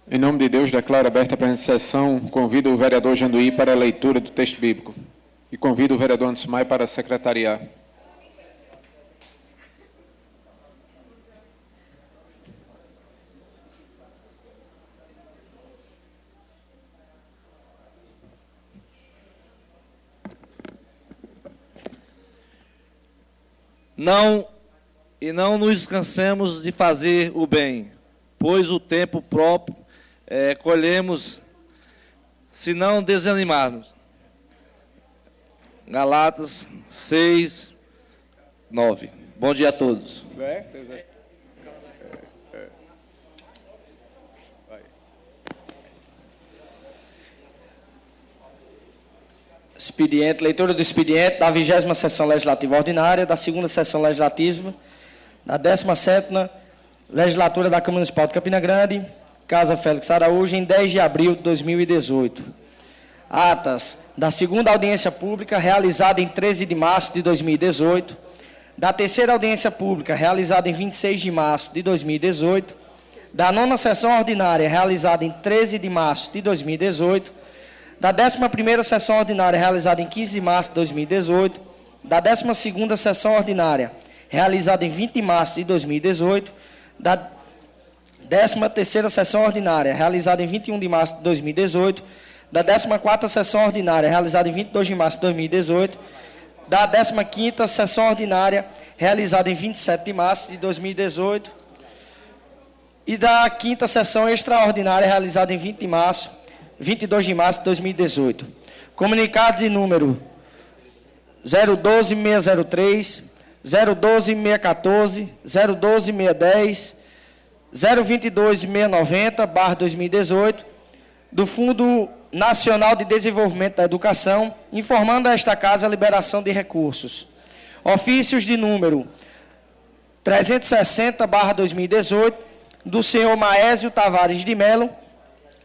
Em nome de Deus, declaro aberta a presente sessão. Convido o vereador Janduí para a leitura do texto bíblico. E convido o vereador Anderson Maia para secretariar. Não nos cansemos de fazer o bem, pois o tempo próprio colhemos, se não desanimarmos. Galatas 6, 9. Bom dia a todos. Expediente, leitura do expediente da 20ª Sessão Legislativa Ordinária, da 2ª Sessão Legislativa, da 17ª Legislatura da Câmara Municipal de Campina Grande, Casa Félix Araújo, em 10 de abril de 2018. Atas da 2ª audiência pública, realizada em 13 de março de 2018, da 3ª audiência pública, realizada em 26 de março de 2018, da 9ª sessão ordinária, realizada em 13 de março de 2018, da 11ª sessão ordinária, realizada em 15 de março de 2018, da 12ª sessão ordinária, realizada em 20 de março de 2018, da 13ª sessão ordinária, realizada em 21 de março de 2018, da 14ª sessão ordinária, realizada em 22 de março de 2018, da 15ª sessão ordinária, realizada em 27 de março de 2018, e da 5ª sessão extraordinária, realizada em 22 de março de 2018. Comunicado de número 012-603, 012-614, 012-610, 022-690/2018, do Fundo Nacional de Desenvolvimento da Educação, informando a esta Casa a liberação de recursos. Ofícios de número 360/2018, do senhor Maésio Tavares de Melo,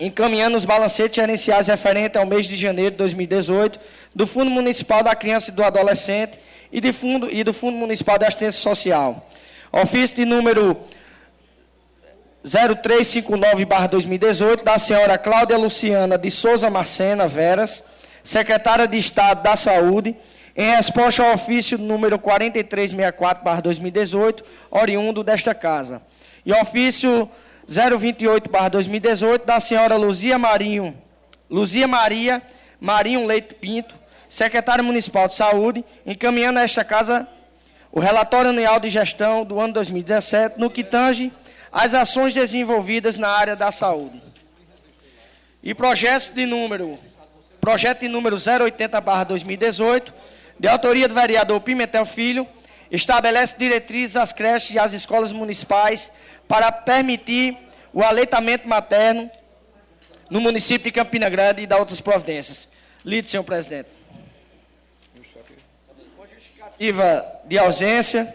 encaminhando os balancetes gerenciais referentes ao mês de janeiro de 2018, do Fundo Municipal da Criança e do Adolescente e do Fundo Municipal de Assistência Social. Ofício de número 0359/2018, da senhora Cláudia Luciana de Souza Macena Veras, secretária de Estado da Saúde, em resposta ao ofício número 4364/2018, oriundo desta Casa. E ofício 028/2018, da senhora Luzia Maria Marinho Leite Pinto, secretária municipal de Saúde, encaminhando a esta Casa o relatório anual de gestão do ano 2017, no que tange às ações desenvolvidas na área da saúde. E projeto de número 080/2018, de autoria do vereador Pimentel Filho, estabelece diretrizes às creches e às escolas municipais para permitir o aleitamento materno no município de Campina Grande e da outras providências. Lido, senhor presidente. Com justificativa de ausência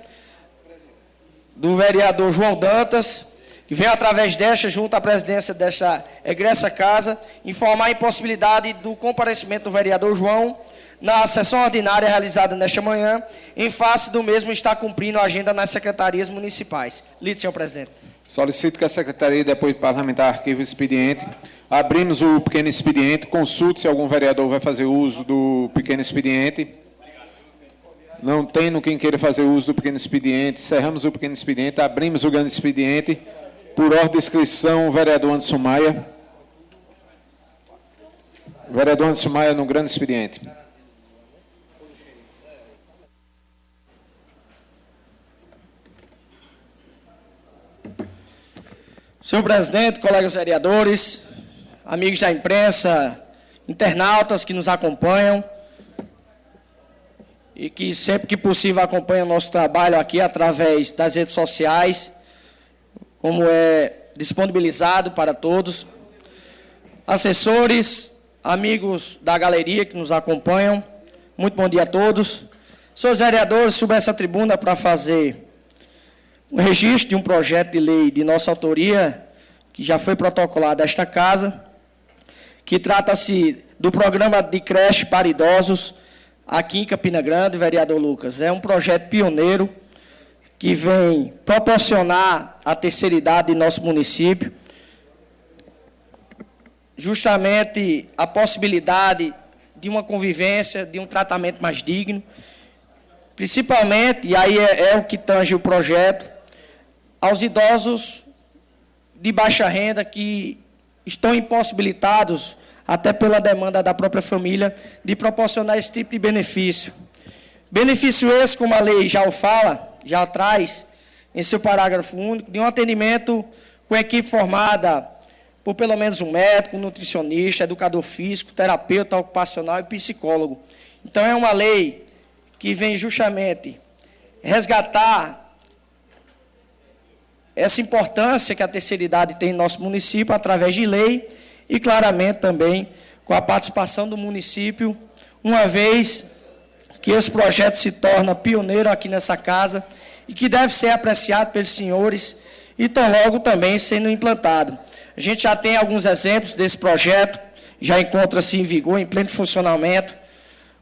do vereador João Dantas, que vem através desta, junto à presidência desta egressa casa, informar a impossibilidade do comparecimento do vereador João na sessão ordinária realizada nesta manhã, em face do mesmo estar cumprindo a agenda nas secretarias municipais. Lido, senhor presidente. Solicito que a Secretaria de Apoio Parlamentar arquive o expediente. Abrimos o pequeno expediente. Consulte se algum vereador vai fazer uso do pequeno expediente. Não tendo quem queira fazer uso do pequeno expediente, encerramos o pequeno expediente, abrimos o grande expediente. Por ordem de inscrição, o vereador Anderson Maia. Vereador Anderson Maia, no grande expediente. Senhor presidente, colegas vereadores, amigos da imprensa, internautas que nos acompanham e que sempre que possível acompanham o nosso trabalho aqui através das redes sociais, como é disponibilizado para todos. Assessores, amigos da galeria que nos acompanham, muito bom dia a todos. Senhores vereadores, subo essa tribuna para fazer um registro de um projeto de lei de nossa autoria, que já foi protocolado a esta casa, que trata-se do programa de creche para idosos aqui em Campina Grande, vereador Lucas. É um projeto pioneiro que vem proporcionar a terceira idade em nosso município, justamente a possibilidade de uma convivência, de um tratamento mais digno, principalmente, e aí é o que tange o projeto, aos idosos de baixa renda que estão impossibilitados, até pela demanda da própria família, de proporcionar esse tipo de benefício. Benefício esse, como a lei já o fala, já traz em seu parágrafo único, de um atendimento com equipe formada por pelo menos um médico, um nutricionista, educador físico, terapeuta ocupacional e psicólogo. Então, é uma lei que vem justamente resgatar essa importância que a terceira idade tem em nosso município, através de lei, e claramente também com a participação do município, uma vez que esse projeto se torna pioneiro aqui nessa casa e que deve ser apreciado pelos senhores e tão logo também sendo implantado. A gente já tem alguns exemplos desse projeto, já encontra-se em vigor, em pleno funcionamento,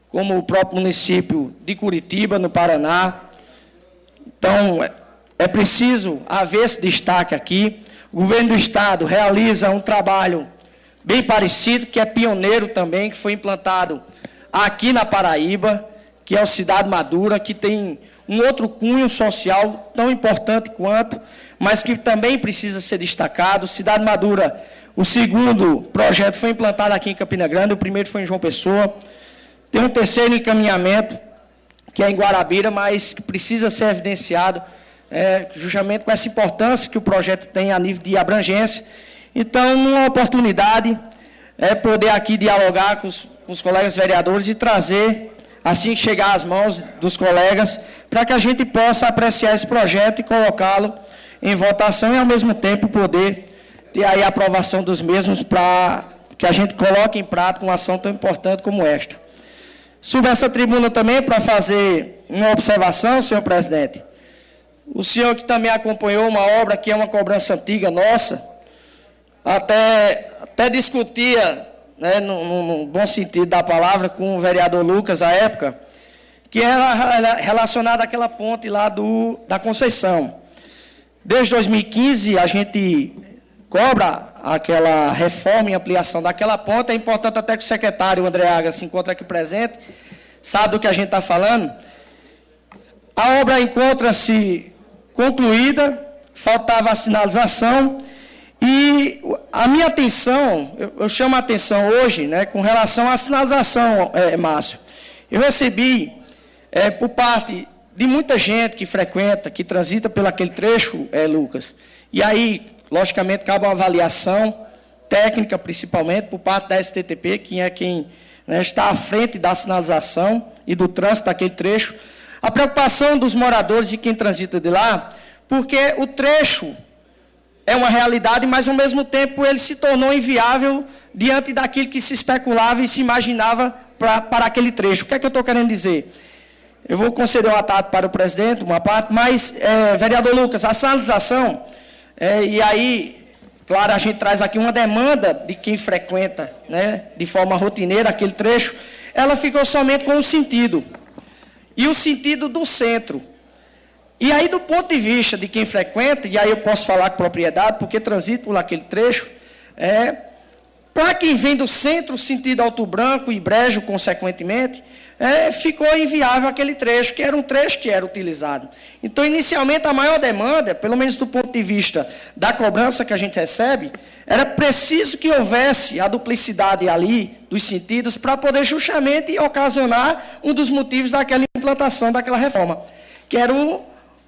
como o próprio município de Curitiba, no Paraná. Então, é preciso haver esse destaque aqui. O governo do Estado realiza um trabalho bem parecido, que é pioneiro também, que foi implantado aqui na Paraíba, que é o Cidade Madura, que tem um outro cunho social tão importante quanto, mas que também precisa ser destacado. Cidade Madura, o segundo projeto foi implantado aqui em Campina Grande, o primeiro foi em João Pessoa. Tem um terceiro encaminhamento, que é em Guarabira, mas que precisa ser evidenciado, justamente com essa importância que o projeto tem a nível de abrangência. Então, uma oportunidade é poder aqui dialogar com os colegas vereadores e trazer, assim que chegar às mãos dos colegas, para que a gente possa apreciar esse projeto e colocá-lo em votação e, ao mesmo tempo, poder ter aí a aprovação dos mesmos para que a gente coloque em prática uma ação tão importante como esta. Subo essa tribuna também para fazer uma observação, senhor presidente. O senhor que também acompanhou uma obra que é uma cobrança antiga nossa, até discutia, né, no bom sentido da palavra, com o vereador Lucas, à época, que era relacionada àquela ponte lá da Conceição. Desde 2015, a gente cobra aquela reforma e ampliação daquela ponte. É importante até que o secretário André Aga se encontre aqui presente, sabe do que a gente está falando. A obra encontra-se concluída, faltava a sinalização, e a minha atenção, eu chamo a atenção hoje, né, com relação à sinalização, Márcio. Eu recebi, por parte de muita gente que frequenta, que transita por aquele trecho, Lucas, e aí, logicamente, cabe uma avaliação técnica, principalmente, por parte da STTP, que é quem, né, está à frente da sinalização e do trânsito daquele trecho. A preocupação dos moradores e quem transita de lá, porque o trecho é uma realidade, mas, ao mesmo tempo, ele se tornou inviável diante daquilo que se especulava e se imaginava para aquele trecho. O que é que eu estou querendo dizer? Eu vou conceder um ataque para o presidente, uma parte, mas, vereador Lucas, a sinalização, e aí, claro, a gente traz aqui uma demanda de quem frequenta, né, de forma rotineira aquele trecho, ela ficou somente com o sentido, e o sentido do centro. E aí, do ponto de vista de quem frequenta, e aí eu posso falar com propriedade, porque transito por aquele trecho, para quem vem do centro, sentido Alto Branco e Brejo, consequentemente, ficou inviável aquele trecho, que era um trecho que era utilizado. Então, inicialmente, a maior demanda, pelo menos do ponto de vista da cobrança que a gente recebe, era preciso que houvesse a duplicidade ali dos sentidos para poder justamente ocasionar um dos motivos daquela implantação daquela reforma, que era o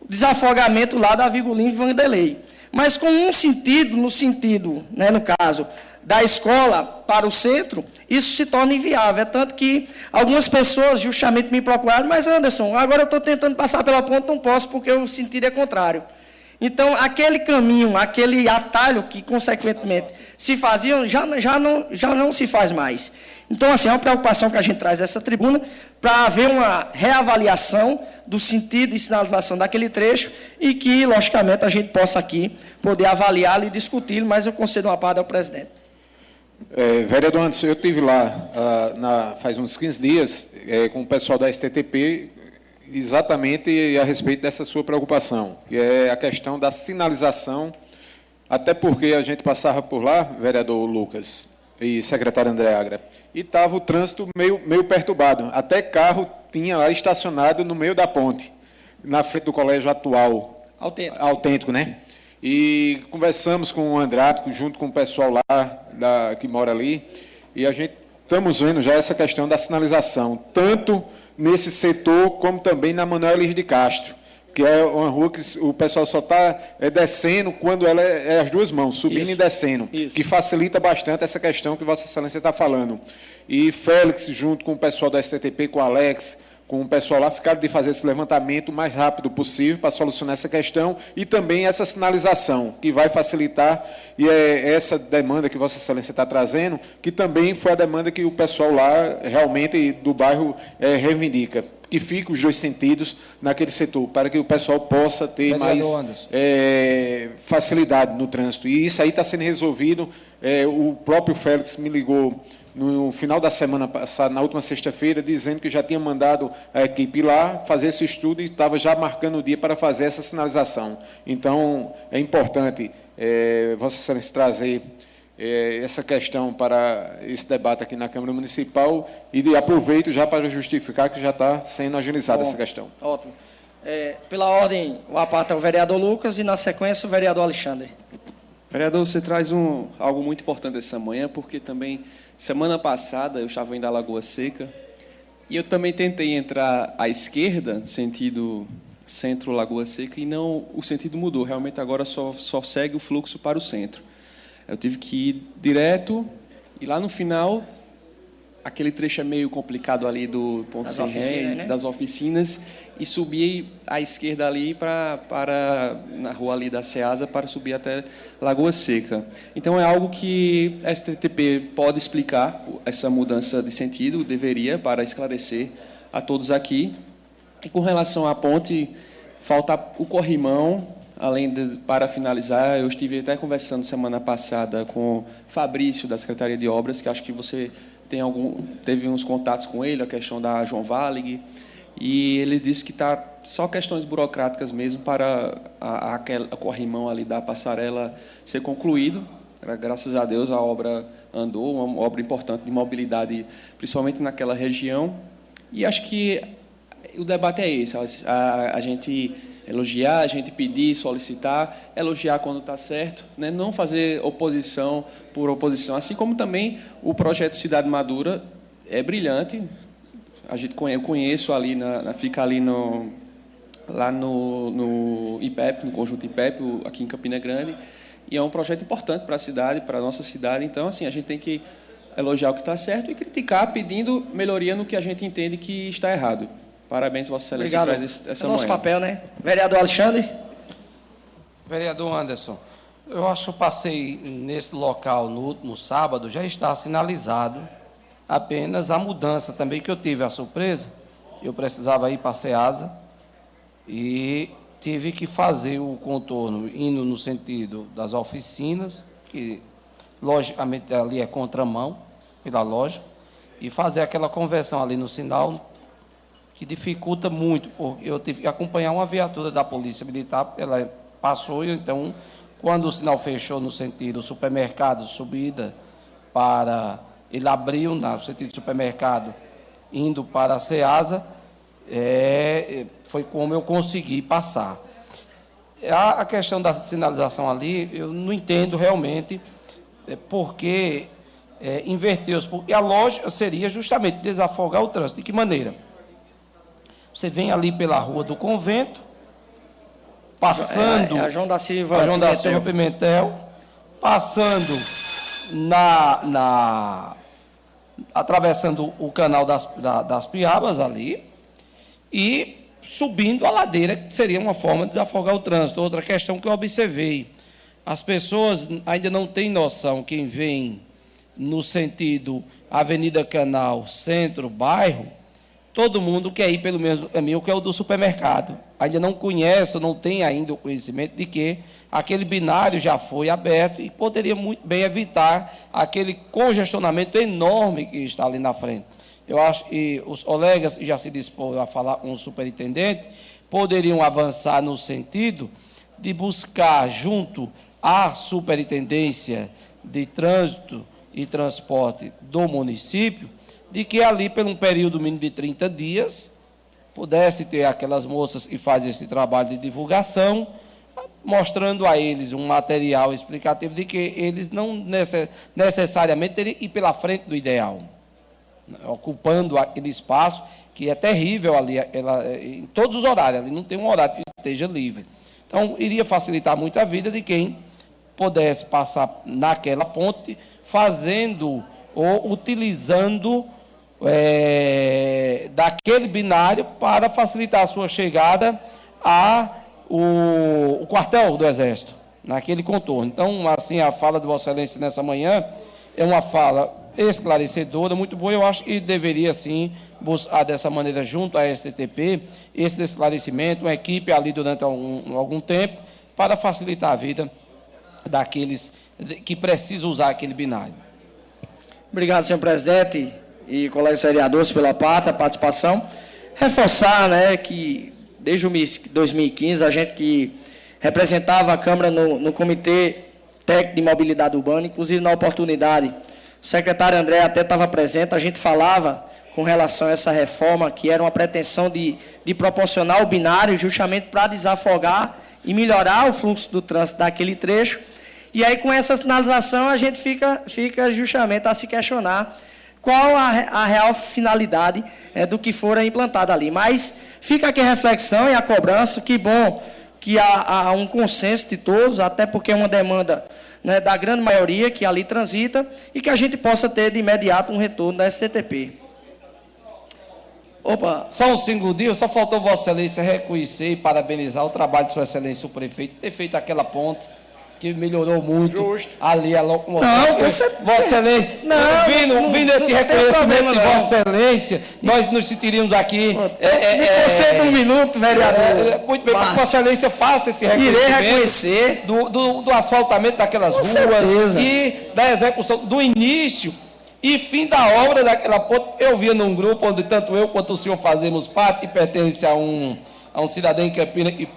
desafogamento lá da Vigolino e Vanderlei. Mas com um sentido, no sentido, né, no caso, da escola para o centro, isso se torna inviável. É tanto que algumas pessoas justamente me procuraram, mas Anderson, agora eu estou tentando passar pela ponte, não posso porque o sentido é contrário. Então, aquele caminho, aquele atalho que, consequentemente, se faziam, já não se faz mais. Então, assim, é uma preocupação que a gente traz dessa tribuna para haver uma reavaliação do sentido e sinalização daquele trecho e que, logicamente, a gente possa aqui poder avaliá-lo e discuti-lo, mas eu concedo uma parte ao presidente. Vereador Anderson, eu estive lá faz uns 15 dias com o pessoal da STTP exatamente a respeito dessa sua preocupação, que é a questão da sinalização, até porque a gente passava por lá, vereador Lucas e secretário André Agra, e estava o trânsito meio perturbado. Até carro tinha lá estacionado no meio da ponte, na frente do colégio atual. Autêntico, né? E conversamos com o Andrático, junto com o pessoal lá que mora ali, e a gente estamos vendo já essa questão da sinalização, tanto nesse setor como também na Manuel Elias de Castro, que é uma rua que o pessoal só está descendo quando ela é as duas mãos, subindo isso, e descendo, isso, que facilita bastante essa questão que Vossa Excelência está falando. E Félix, junto com o pessoal da STTP, com o Alex, com o pessoal lá, ficaram de fazer esse levantamento o mais rápido possível para solucionar essa questão e também essa sinalização, que vai facilitar, e é essa demanda que Vossa Excelência está trazendo, que também foi a demanda que o pessoal lá, realmente, do bairro, reivindica, que fique os dois sentidos naquele setor, para que o pessoal possa ter mais facilidade no trânsito. E isso aí está sendo resolvido. O próprio Félix me ligou no final da semana passada, na última sexta-feira, dizendo que já tinha mandado a equipe lá fazer esse estudo e estava já marcando o dia para fazer essa sinalização. Então, é importante Vossa Excelência trazer essa questão para esse debate aqui na Câmara Municipal e aproveito já para justificar que já está sendo agilizada essa questão. Ótimo. Pela ordem, o aparte é o vereador Lucas e, na sequência, o vereador Alexandre. Vereador, você traz algo muito importante essa manhã, porque também, semana passada, eu estava indo à Lagoa Seca, e eu também tentei entrar à esquerda, sentido centro-Lagoa Seca, e não, o sentido mudou. Realmente, agora só segue o fluxo para o centro. Eu tive que ir direto, e lá no final, aquele trecho é meio complicado ali do Ponto Sem Réis, das oficinas, e subi à esquerda ali na rua ali da Ceasa para subir até Lagoa Seca. Então, é algo que a STTP pode explicar, essa mudança de sentido, deveria, para esclarecer a todos aqui. E com relação à ponte, falta o corrimão, para finalizar, eu estive até conversando semana passada com Fabrício, da Secretaria de Obras, que acho que você teve uns contatos com ele, a questão da João Valig, e ele disse que está só questões burocráticas mesmo para aquele corrimão ali da passarela ser concluído. Graças a Deus a obra andou, uma obra importante de mobilidade, principalmente naquela região. E acho que o debate é esse, a gente elogiar, a gente pedir, solicitar, elogiar quando está certo, né? Não fazer oposição por oposição, assim como também o projeto Cidade Madura é brilhante. Eu conheço ali, fica ali lá no IPEP, no conjunto IPEP, aqui em Campina Grande, e é um projeto importante para a cidade, para a nossa cidade. Então, assim, a gente tem que elogiar o que está certo e criticar, pedindo melhoria no que a gente entende que está errado. Parabéns, Vossa Excelência. Obrigado. Essa é o nosso papel, né? Vereador Alexandre. Vereador Anderson, Eu acho que eu passei nesse local no último sábado, já está sinalizado apenas a mudança também, que eu tive a surpresa. Eu precisava ir para a Ceasa e tive que fazer o contorno indo no sentido das oficinas, que logicamente ali é contramão, pela lógica, e fazer aquela conversão ali no sinal, que dificulta muito, porque eu tive que acompanhar uma viatura da Polícia Militar, ela passou, e então, quando o sinal fechou no sentido supermercado, subida para... Ele abriu no sentido supermercado, indo para a Ceasa, foi como eu consegui passar. A questão da sinalização ali, eu não entendo realmente porque inverteu-se. E a lógica seria justamente desafogar o trânsito. De que maneira? Você vem ali pela Rua do Convento, passando... a João da Silva, João da Silva Pimentel, passando atravessando o canal das Piabas ali e subindo a ladeira, que seria uma forma de desafogar o trânsito. Outra questão que eu observei, as pessoas ainda não têm noção, quem vem no sentido Avenida Canal, centro, bairro, todo mundo quer ir pelo mesmo caminho, que é o do supermercado. Ainda não conhece, não tem ainda o conhecimento de que aquele binário já foi aberto e poderia muito bem evitar aquele congestionamento enorme que está ali na frente. Eu acho que os colegas já se dispõem a falar com o superintendente, poderiam avançar no sentido de buscar, junto à Superintendência de Trânsito e Transporte do município, de que ali, por um período mínimo de 30 dias, pudesse ter aquelas moças que fazem esse trabalho de divulgação, mostrando a eles um material explicativo de que eles não necessariamente teriam que ir pela frente do ideal, ocupando aquele espaço que é terrível ali, em todos os horários, ali não tem um horário que esteja livre. Então, iria facilitar muito a vida de quem pudesse passar naquela ponte, fazendo ou utilizando daquele binário para facilitar a sua chegada o quartel do Exército, naquele contorno. Então, assim, a fala de Vossa Excelência nessa manhã é uma fala esclarecedora, muito boa. Eu acho que deveria, sim, buscar dessa maneira, junto à STTP, esse esclarecimento, uma equipe ali durante algum tempo, para facilitar a vida daqueles que precisam usar aquele binário. Obrigado, senhor presidente e colegas vereadores, pela participação. Reforçar, né, que desde 2015, a gente que representava a Câmara no Comitê Técnico de Mobilidade Urbana, inclusive na oportunidade, o secretário André até estava presente, a gente falava com relação a essa reforma, que era uma pretensão de proporcionar o binário justamente para desafogar e melhorar o fluxo do trânsito daquele trecho. E aí, com essa sinalização, a gente fica justamente a se questionar qual a real finalidade do que for implantado ali. Mas fica aqui a reflexão e a cobrança, que bom que há um consenso de todos, até porque é uma demanda, né, da grande maioria que ali transita, e que a gente possa ter de imediato um retorno da STTP. Opa, só um segundinho, só faltou Vossa Excelência reconhecer e parabenizar o trabalho de Sua Excelência, o prefeito, ter feito aquela ponte, que melhorou muito. Justo. Ali a locomoção. Não, com certeza. Vossa Excelência, vindo esse reconhecimento de Vossa Excelência, nós nos sentiríamos aqui. Você de um minuto, vereador. Muito bem, para que Vossa Excelência faça esse reconhecimento. Irei reconhecer. Do asfaltamento daquelas ruas. Certeza. E da execução, do início e fim da obra daquela ponte. Eu via num grupo onde tanto eu quanto o senhor fazemos parte, que pertence a um cidadão em Campinas, que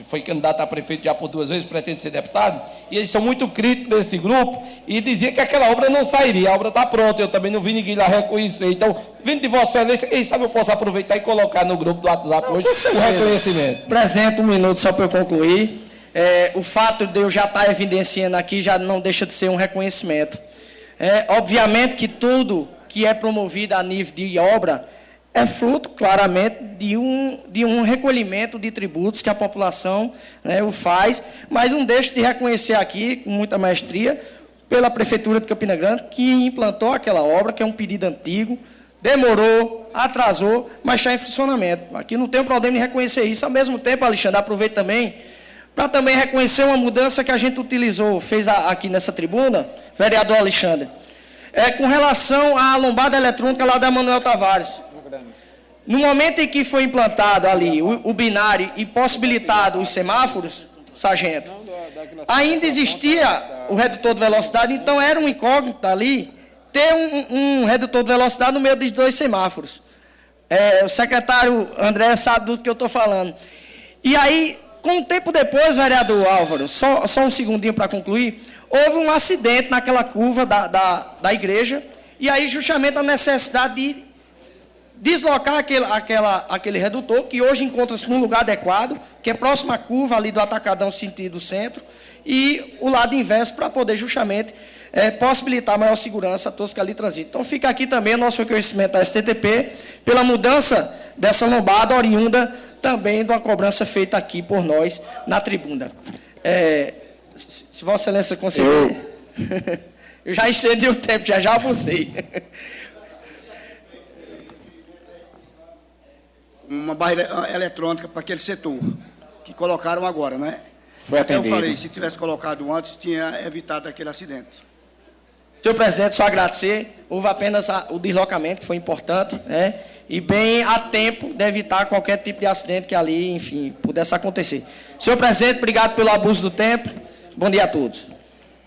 foi candidato a prefeito já por 2 vezes, pretende ser deputado, e eles são muito críticos desse grupo, e dizia que aquela obra não sairia, a obra está pronta, eu também não vi ninguém lá reconhecer. Então, vindo de Vossa Excelência, quem sabe eu posso aproveitar e colocar no grupo do WhatsApp hoje o reconhecimento. Presente um minuto só para eu concluir. O fato de eu já estar evidenciando aqui já não deixa de ser um reconhecimento. Obviamente que tudo que é promovido a nível de obra é fruto, claramente, de um recolhimento de tributos que a população, né, o faz, mas não deixo de reconhecer aqui, com muita maestria, pela Prefeitura de Campina Grande, que implantou aquela obra, que é um pedido antigo, demorou, atrasou, mas está em funcionamento. Aqui não tem problema em reconhecer isso. Ao mesmo tempo, Alexandre, aproveito também para também reconhecer uma mudança que a gente utilizou, fez aqui nessa tribuna, vereador Alexandre, com relação à lombada eletrônica lá da Manuel Tavares. No momento em que foi implantado ali o binário e possibilitado os semáforos, sargento, ainda existia o redutor de velocidade, então era um incógnito ali ter um redutor de velocidade no meio dos dois semáforos. O secretário André sabe do que eu estou falando. E aí, com um tempo depois, vereador Álvaro, só um segundinho para concluir, houve um acidente naquela curva da igreja, e aí justamente a necessidade de deslocar aquele redutor, que hoje encontra-se num lugar adequado, que é próximo à curva ali do Atacadão, sentido centro, e o lado inverso, para poder justamente possibilitar maior segurança a todos que ali transitam. Então, fica aqui também o nosso reconhecimento à STTP, pela mudança dessa lombada oriunda também de uma cobrança feita aqui por nós na tribuna. Se Vossa Excelência conseguir... Eu já estendi o tempo, já abusei. Uma barreira eletrônica para aquele setor, que colocaram agora, né? Foi Até eu atendido. falei, se tivesse colocado antes, tinha evitado aquele acidente. Senhor presidente, só agradecer. Houve apenas o deslocamento, que foi importante, né? E bem a tempo de evitar qualquer tipo de acidente que ali, enfim, pudesse acontecer. Senhor presidente, obrigado pelo abuso do tempo. Bom dia a todos.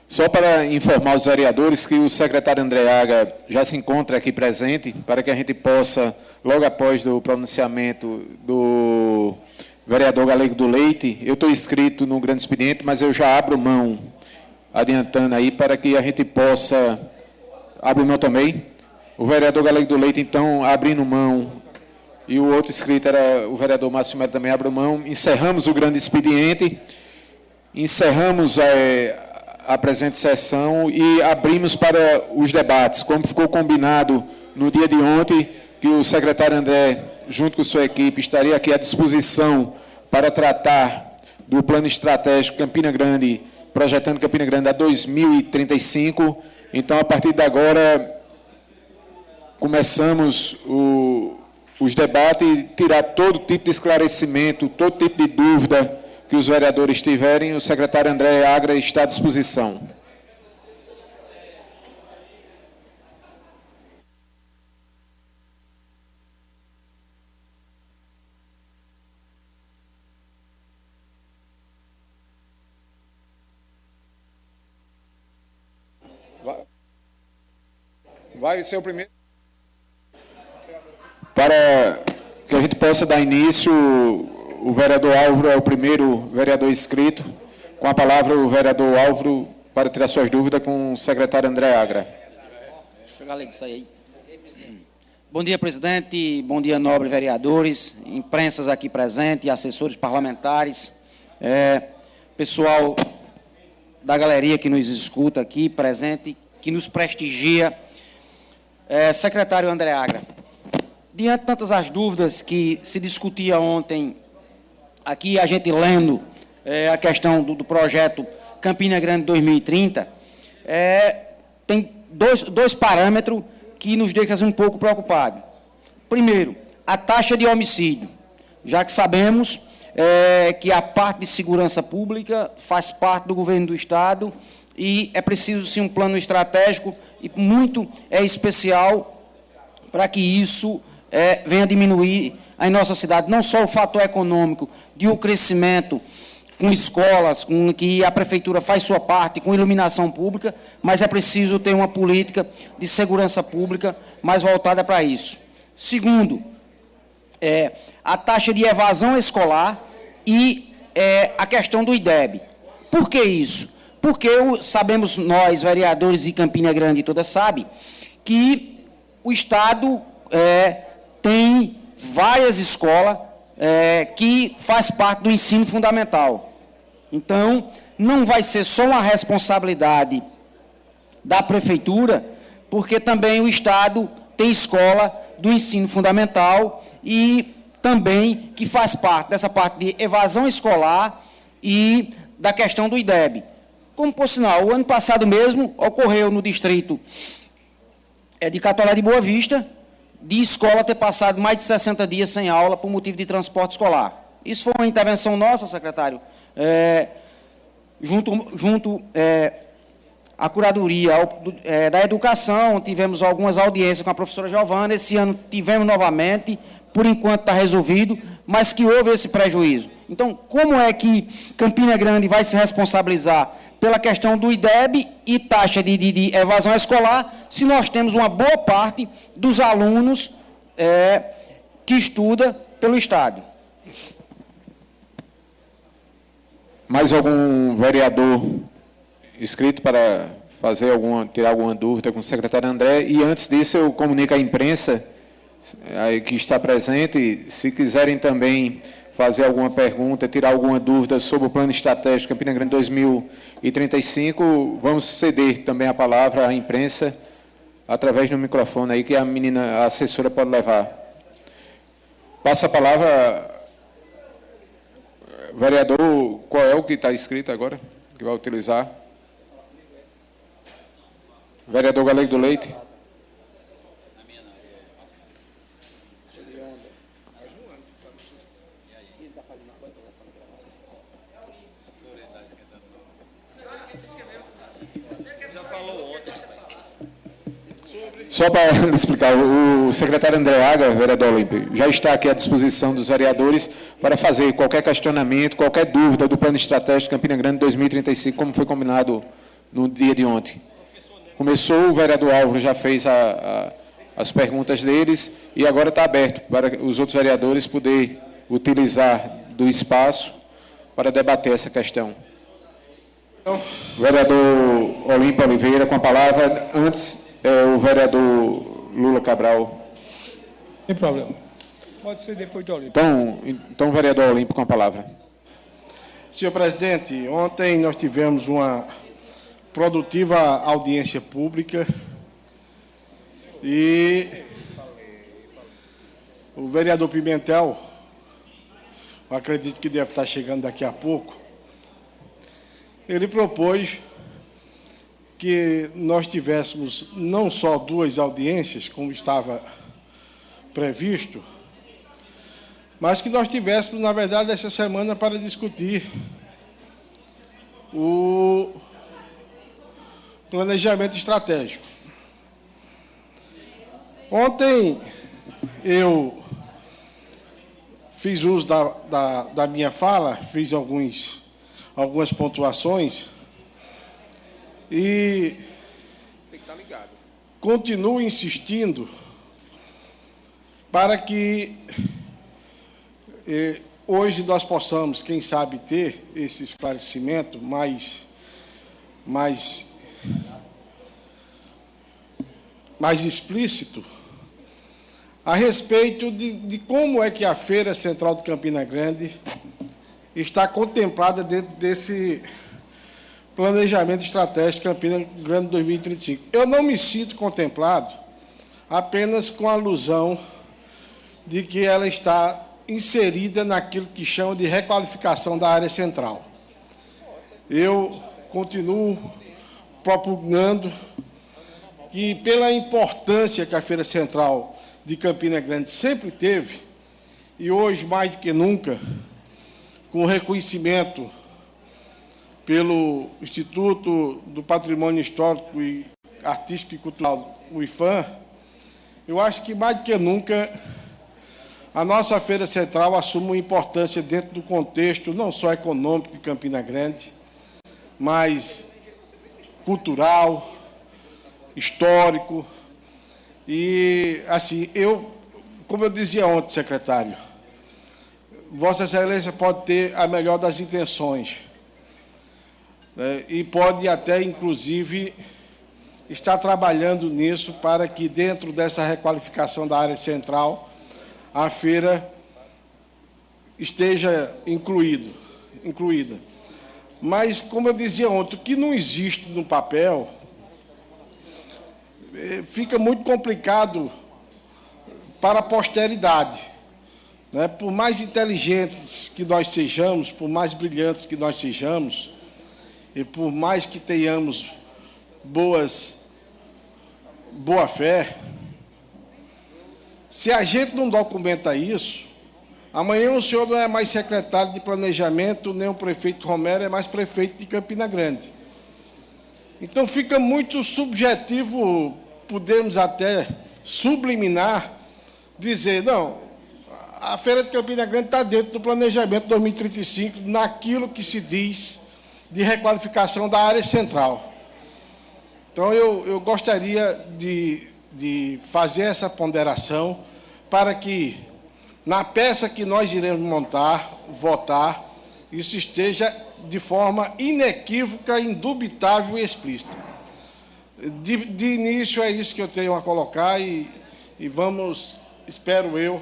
Só para informar os vereadores que o secretário Andreaga já se encontra aqui presente, para que a gente possa, logo após o pronunciamento do vereador Galego do Leite, eu estou inscrito no grande expediente, mas eu já abro mão, adiantando aí, para que a gente possa... Abro mão também. O vereador Galego do Leite, então, abrindo mão, e o outro inscrito era o vereador Márcio Melo, também abre mão. Encerramos o grande expediente, encerramos a presente sessão e abrimos para os debates, como ficou combinado no dia de ontem, que o secretário André, junto com sua equipe, estaria aqui à disposição para tratar do plano estratégico Campina Grande, projetando Campina Grande a 2035. Então, a partir de agora, começamos os debates e tirar todo tipo de esclarecimento, todo tipo de dúvida que os vereadores tiverem. O secretário André Agra está à disposição. Vai ser o primeiro. Para que a gente possa dar início, o vereador Álvaro é o primeiro vereador inscrito. Com a palavra, o vereador Álvaro, para tirar suas dúvidas com o secretário André Agra. Bom dia, presidente. Bom dia, nobres vereadores, imprensas aqui presentes, assessores parlamentares, pessoal da galeria que nos escuta aqui presente, que nos prestigia. Secretário André Agra, diante de tantas as dúvidas que se discutia ontem, aqui a gente lendo a questão do projeto Campina Grande 2030, tem dois parâmetros que nos deixam um pouco preocupados. Primeiro, a taxa de homicídio, já que sabemos que a parte de segurança pública faz parte do governo do Estado e é preciso, sim, um plano estratégico e muito especial para que isso venha diminuir em nossa cidade, não só o fator econômico de o crescimento com escolas, com que a prefeitura faz sua parte, com iluminação pública, mas é preciso ter uma política de segurança pública mais voltada para isso. Segundo, a taxa de evasão escolar e a questão do IDEB. Por que isso? Porque sabemos nós, vereadores de Campina Grande, toda sabe, que o Estado tem várias escolas que faz parte do ensino fundamental. Então, não vai ser só uma responsabilidade da prefeitura, porque também o Estado tem escola do ensino fundamental e também que faz parte dessa parte de evasão escolar e da questão do IDEB. Como, por sinal, o ano passado mesmo ocorreu no distrito de Catolé de Boa Vista, de escola ter passado mais de 60 dias sem aula por motivo de transporte escolar. Isso foi uma intervenção nossa, secretário, junto à curadoria da educação, tivemos algumas audiências com a professora Giovana, esse ano tivemos novamente, por enquanto está resolvido, mas que houve esse prejuízo. Então, como é que Campina Grande vai se responsabilizar pela questão do IDEB e taxa de evasão escolar, se nós temos uma boa parte dos alunos que estuda pelo Estado? Mais algum vereador inscrito para tirar alguma dúvida com o secretário André? E antes disso, eu comunico à imprensa que está presente, se quiserem também fazer alguma pergunta, tirar alguma dúvida sobre o plano estratégico Campina Grande 2035, vamos ceder também a palavra à imprensa através do microfone aí que a assessora pode levar. Passa a palavra, vereador, qual é o que está escrito agora, que vai utilizar? Vereador Galego do Leite. Só para explicar, o secretário André Aga, vereador Olímpio, já está aqui à disposição dos vereadores para fazer qualquer questionamento, qualquer dúvida do plano estratégico Campina Grande 2035, como foi combinado no dia de ontem. Começou, o vereador Álvaro já fez as perguntas deles e agora está aberto para os outros vereadores poderem utilizar do espaço para debater essa questão. Vereador Olímpio Oliveira, com a palavra. Antes, o vereador Lula Cabral. Sem problema. Pode ser depois do Olímpio. Então, vereador Olímpio, com a palavra. Senhor presidente, ontem nós tivemos uma produtiva audiência pública e o vereador Pimentel, eu acredito que deve estar chegando daqui a pouco, ele propôs que nós tivéssemos não só 2 audiências, como estava previsto, mas que nós tivéssemos, na verdade, essa semana para discutir o planejamento estratégico. Ontem eu fiz uso da minha fala, fiz algumas pontuações e continuo insistindo para que hoje nós possamos, quem sabe, ter esse esclarecimento mais explícito a respeito de como é que a Feira Central de Campina Grande está contemplada dentro desse planejamento estratégico Campina Grande 2035. Eu não me sinto contemplado apenas com a alusão de que ela está inserida naquilo que chama de requalificação da área central. Eu continuo propugnando que, pela importância que a Feira Central de Campina Grande sempre teve, e hoje, mais do que nunca, com o reconhecimento pelo Instituto do Patrimônio Histórico e Artístico e Cultural, o IFAM, eu acho que, mais do que nunca, a nossa Feira Central assume uma importância dentro do contexto não só econômico de Campina Grande, mas cultural, histórico. E, assim, como eu dizia ontem, secretário, Vossa Excelência pode ter a melhor das intenções, né, e pode até, inclusive, estar trabalhando nisso para que, dentro dessa requalificação da área central, a feira esteja incluída. Mas, como eu dizia ontem, o que não existe no papel fica muito complicado para a posteridade, né? Por mais inteligentes que nós sejamos, por mais brilhantes que nós sejamos, e por mais que tenhamos boa fé, se a gente não documenta isso, Amanhã o senhor não é mais secretário de Planejamento, nem o prefeito Romero é mais prefeito de Campina Grande. Então fica muito subjetivo, podemos até subliminar, dizer, não, a Feira de Campina Grande está dentro do planejamento 2035, naquilo que se diz de requalificação da área central. Então, eu gostaria de fazer essa ponderação para que, na peça que nós iremos montar, votar, isso esteja de forma inequívoca, indubitável e explícita. De início, é isso que eu tenho a colocar e vamos, espero eu,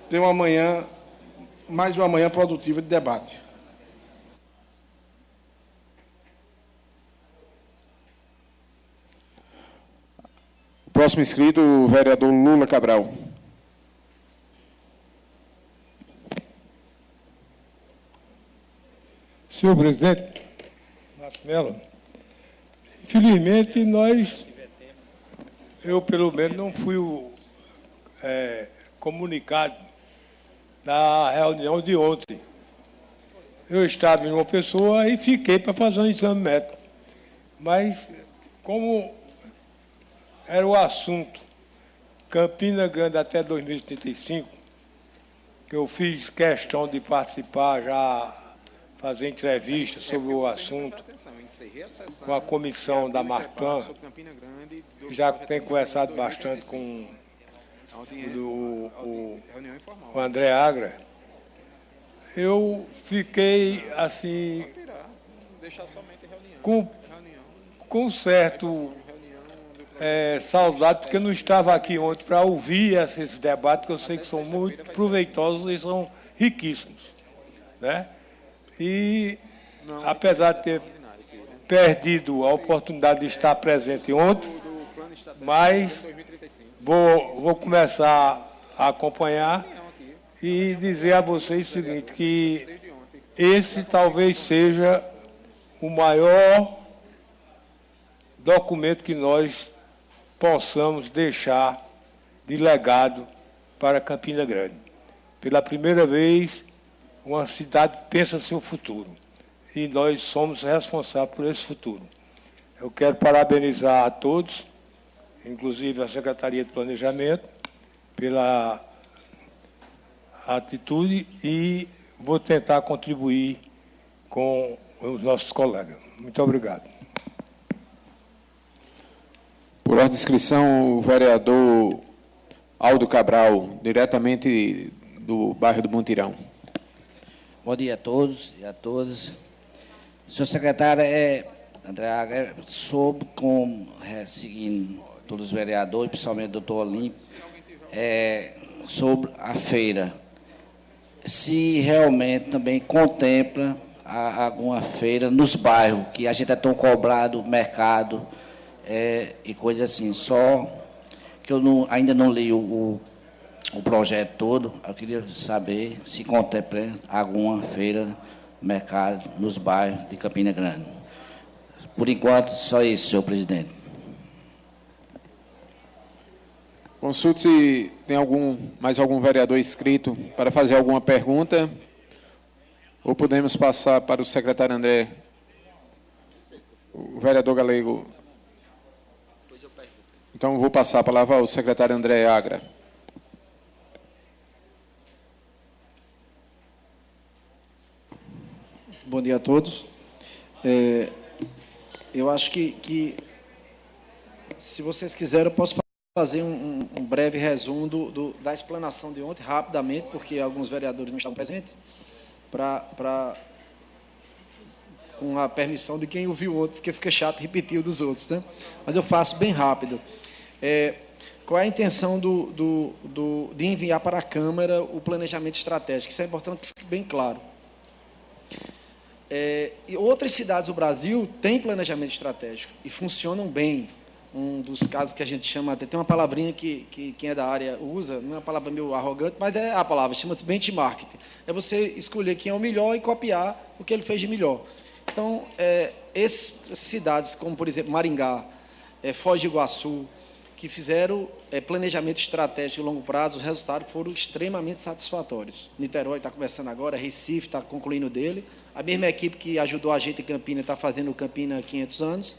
ter mais uma manhã produtiva de debate. O próximo inscrito, o vereador Lula Cabral. Senhor presidente, Márcio Mello, infelizmente eu pelo menos não fui comunicado na reunião de ontem. Eu estava em uma pessoa e fiquei para fazer um exame médico. Mas, como era o assunto Campina Grande até 2035, que eu fiz questão de participar, já fazer entrevistas sobre o assunto com a comissão da Marplan, já tenho conversado bastante com o André Agra, eu fiquei assim com certo saudade, porque eu não estava aqui ontem para ouvir esses debates, que eu sei que são muito proveitosos e são riquíssimos, né? E, apesar de ter perdido a oportunidade de estar presente ontem, mas vou começar a acompanhar e dizer a vocês o seguinte, que esse talvez seja o maior documento que nós possamos deixar de legado para Campina Grande. Pela primeira vez, uma cidade pensa seu futuro, e nós somos responsáveis por esse futuro. Eu quero parabenizar a todos, inclusive a Secretaria de Planejamento, pela atitude, e vou tentar contribuir com os nossos colegas. Muito obrigado. Por ordem de inscrição, o vereador Aldo Cabral, diretamente do bairro do Montirão. Bom dia a todos e a todas. Senhor secretário, André Agra, soube, seguindo todos os vereadores, principalmente o doutor Olímpio, sobre a feira. Se realmente também contempla alguma feira nos bairros, que a gente é tão cobrado, mercado, e coisas assim. Só que eu ainda não li o projeto todo, eu queria saber se contempla alguma feira, mercado, nos bairros de Campina Grande. Por enquanto, só isso, senhor presidente. Consulte se tem mais algum vereador inscrito para fazer alguma pergunta, ou podemos passar para o secretário André, o vereador Galego. Então, vou passar a palavra ao secretário André Agra. Bom dia a todos. Eu acho que se vocês quiserem, eu posso fazer um breve resumo da explanação de ontem, rapidamente, porque alguns vereadores não estão presentes, com a permissão de quem ouviu ontem, porque fica chato repetir o dos outros, né? Mas eu faço bem rápido. Qual é a intenção de enviar para a Câmara o planejamento estratégico? Isso é importante que fique bem claro. E outras cidades do Brasil têm planejamento estratégico e funcionam bem. Um dos casos que a gente chama, até tem uma palavrinha que quem é da área usa, não é uma palavra meio arrogante, mas é a palavra, chama-se benchmarking. É você escolher quem é o melhor e copiar o que ele fez de melhor. Então, essas cidades, como, por exemplo, Maringá, Foz do Iguaçu, que fizeram planejamento estratégico de longo prazo, os resultados foram extremamente satisfatórios. Niterói está começando agora, Recife está concluindo dele. A mesma equipe que ajudou a gente em Campina está fazendo o Campina há 500 anos.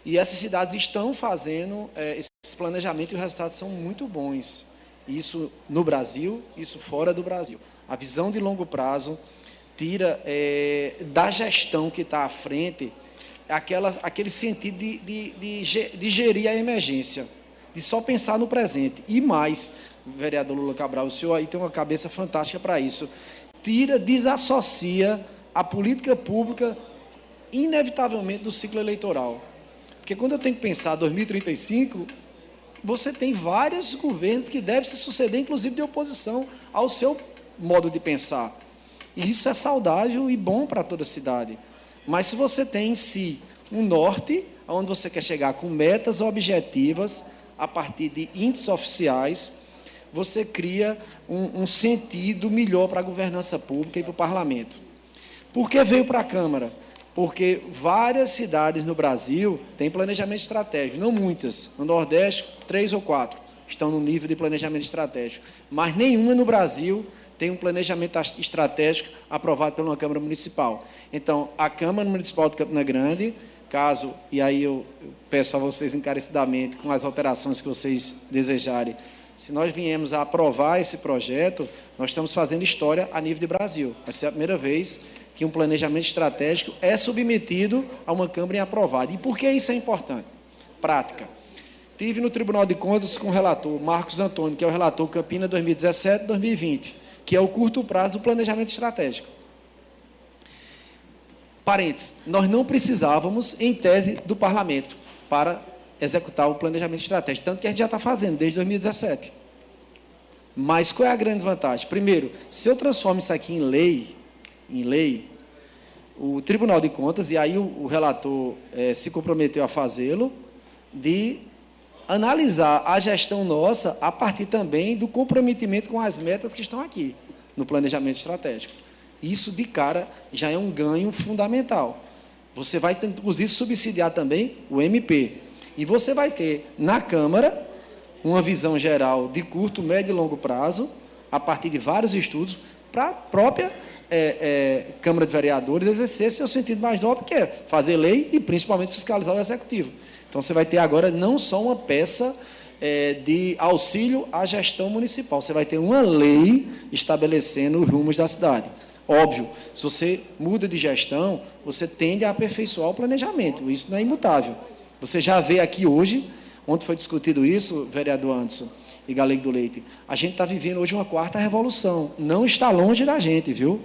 E essas cidades estão fazendo esse planejamento e os resultados são muito bons. Isso no Brasil, isso fora do Brasil. A visão de longo prazo tira da gestão que está à frente aquele sentido de gerir a emergência, de só pensar no presente. E mais, vereador Lula Cabral, o senhor aí tem uma cabeça fantástica para isso. Desassocia a política pública, inevitavelmente, do ciclo eleitoral. Porque quando eu tenho que pensar 2035, você tem vários governos que devem se suceder, inclusive de oposição ao seu modo de pensar. E isso é saudável e bom para toda a cidade. Mas se você tem em si um norte, onde você quer chegar com metas objetivas, a partir de índices oficiais, você cria um sentido melhor para a governança pública e para o parlamento. Por que veio para a Câmara? Porque várias cidades no Brasil têm planejamento estratégico, não muitas. No Nordeste, 3 ou 4 estão no nível de planejamento estratégico. Mas nenhuma no Brasil tem um planejamento estratégico aprovado pela Câmara Municipal. Então, a Câmara Municipal de Campina Grande, caso, e aí eu peço a vocês encarecidamente, com as alterações que vocês desejarem, se nós viemos a aprovar esse projeto, nós estamos fazendo história a nível de Brasil. Vai ser a primeira vez que um planejamento estratégico é submetido a uma Câmara e aprovado. E por que isso é importante? Prática. Tive no Tribunal de Contas com o relator Marcos Antônio, que é o relator Campina 2017-2020, que é o curto prazo do planejamento estratégico. Parênteses, nós não precisávamos, em tese, do parlamento para executar o planejamento estratégico, tanto que a gente já está fazendo desde 2017. Mas qual é a grande vantagem? Primeiro, se eu transformo isso aqui em lei, o Tribunal de Contas, e aí o relator se comprometeu a fazê-lo, de analisar a gestão nossa a partir também do comprometimento com as metas que estão aqui, no planejamento estratégico. Isso, de cara, já é um ganho fundamental. Você vai, inclusive, subsidiar também o MP. E você vai ter, na Câmara, uma visão geral de curto, médio e longo prazo, a partir de vários estudos, para a própria Câmara de Vereadores exercer seu sentido mais nobre, que é fazer lei e, principalmente, fiscalizar o Executivo. Então, você vai ter agora não só uma peça de auxílio à gestão municipal, você vai ter uma lei estabelecendo os rumos da cidade. Óbvio, se você muda de gestão, você tende a aperfeiçoar o planejamento, isso não é imutável. Você já vê aqui hoje, ontem foi discutido isso, vereador Anderson e Galego do Leite, a gente está vivendo hoje uma quarta revolução, não está longe da gente, viu?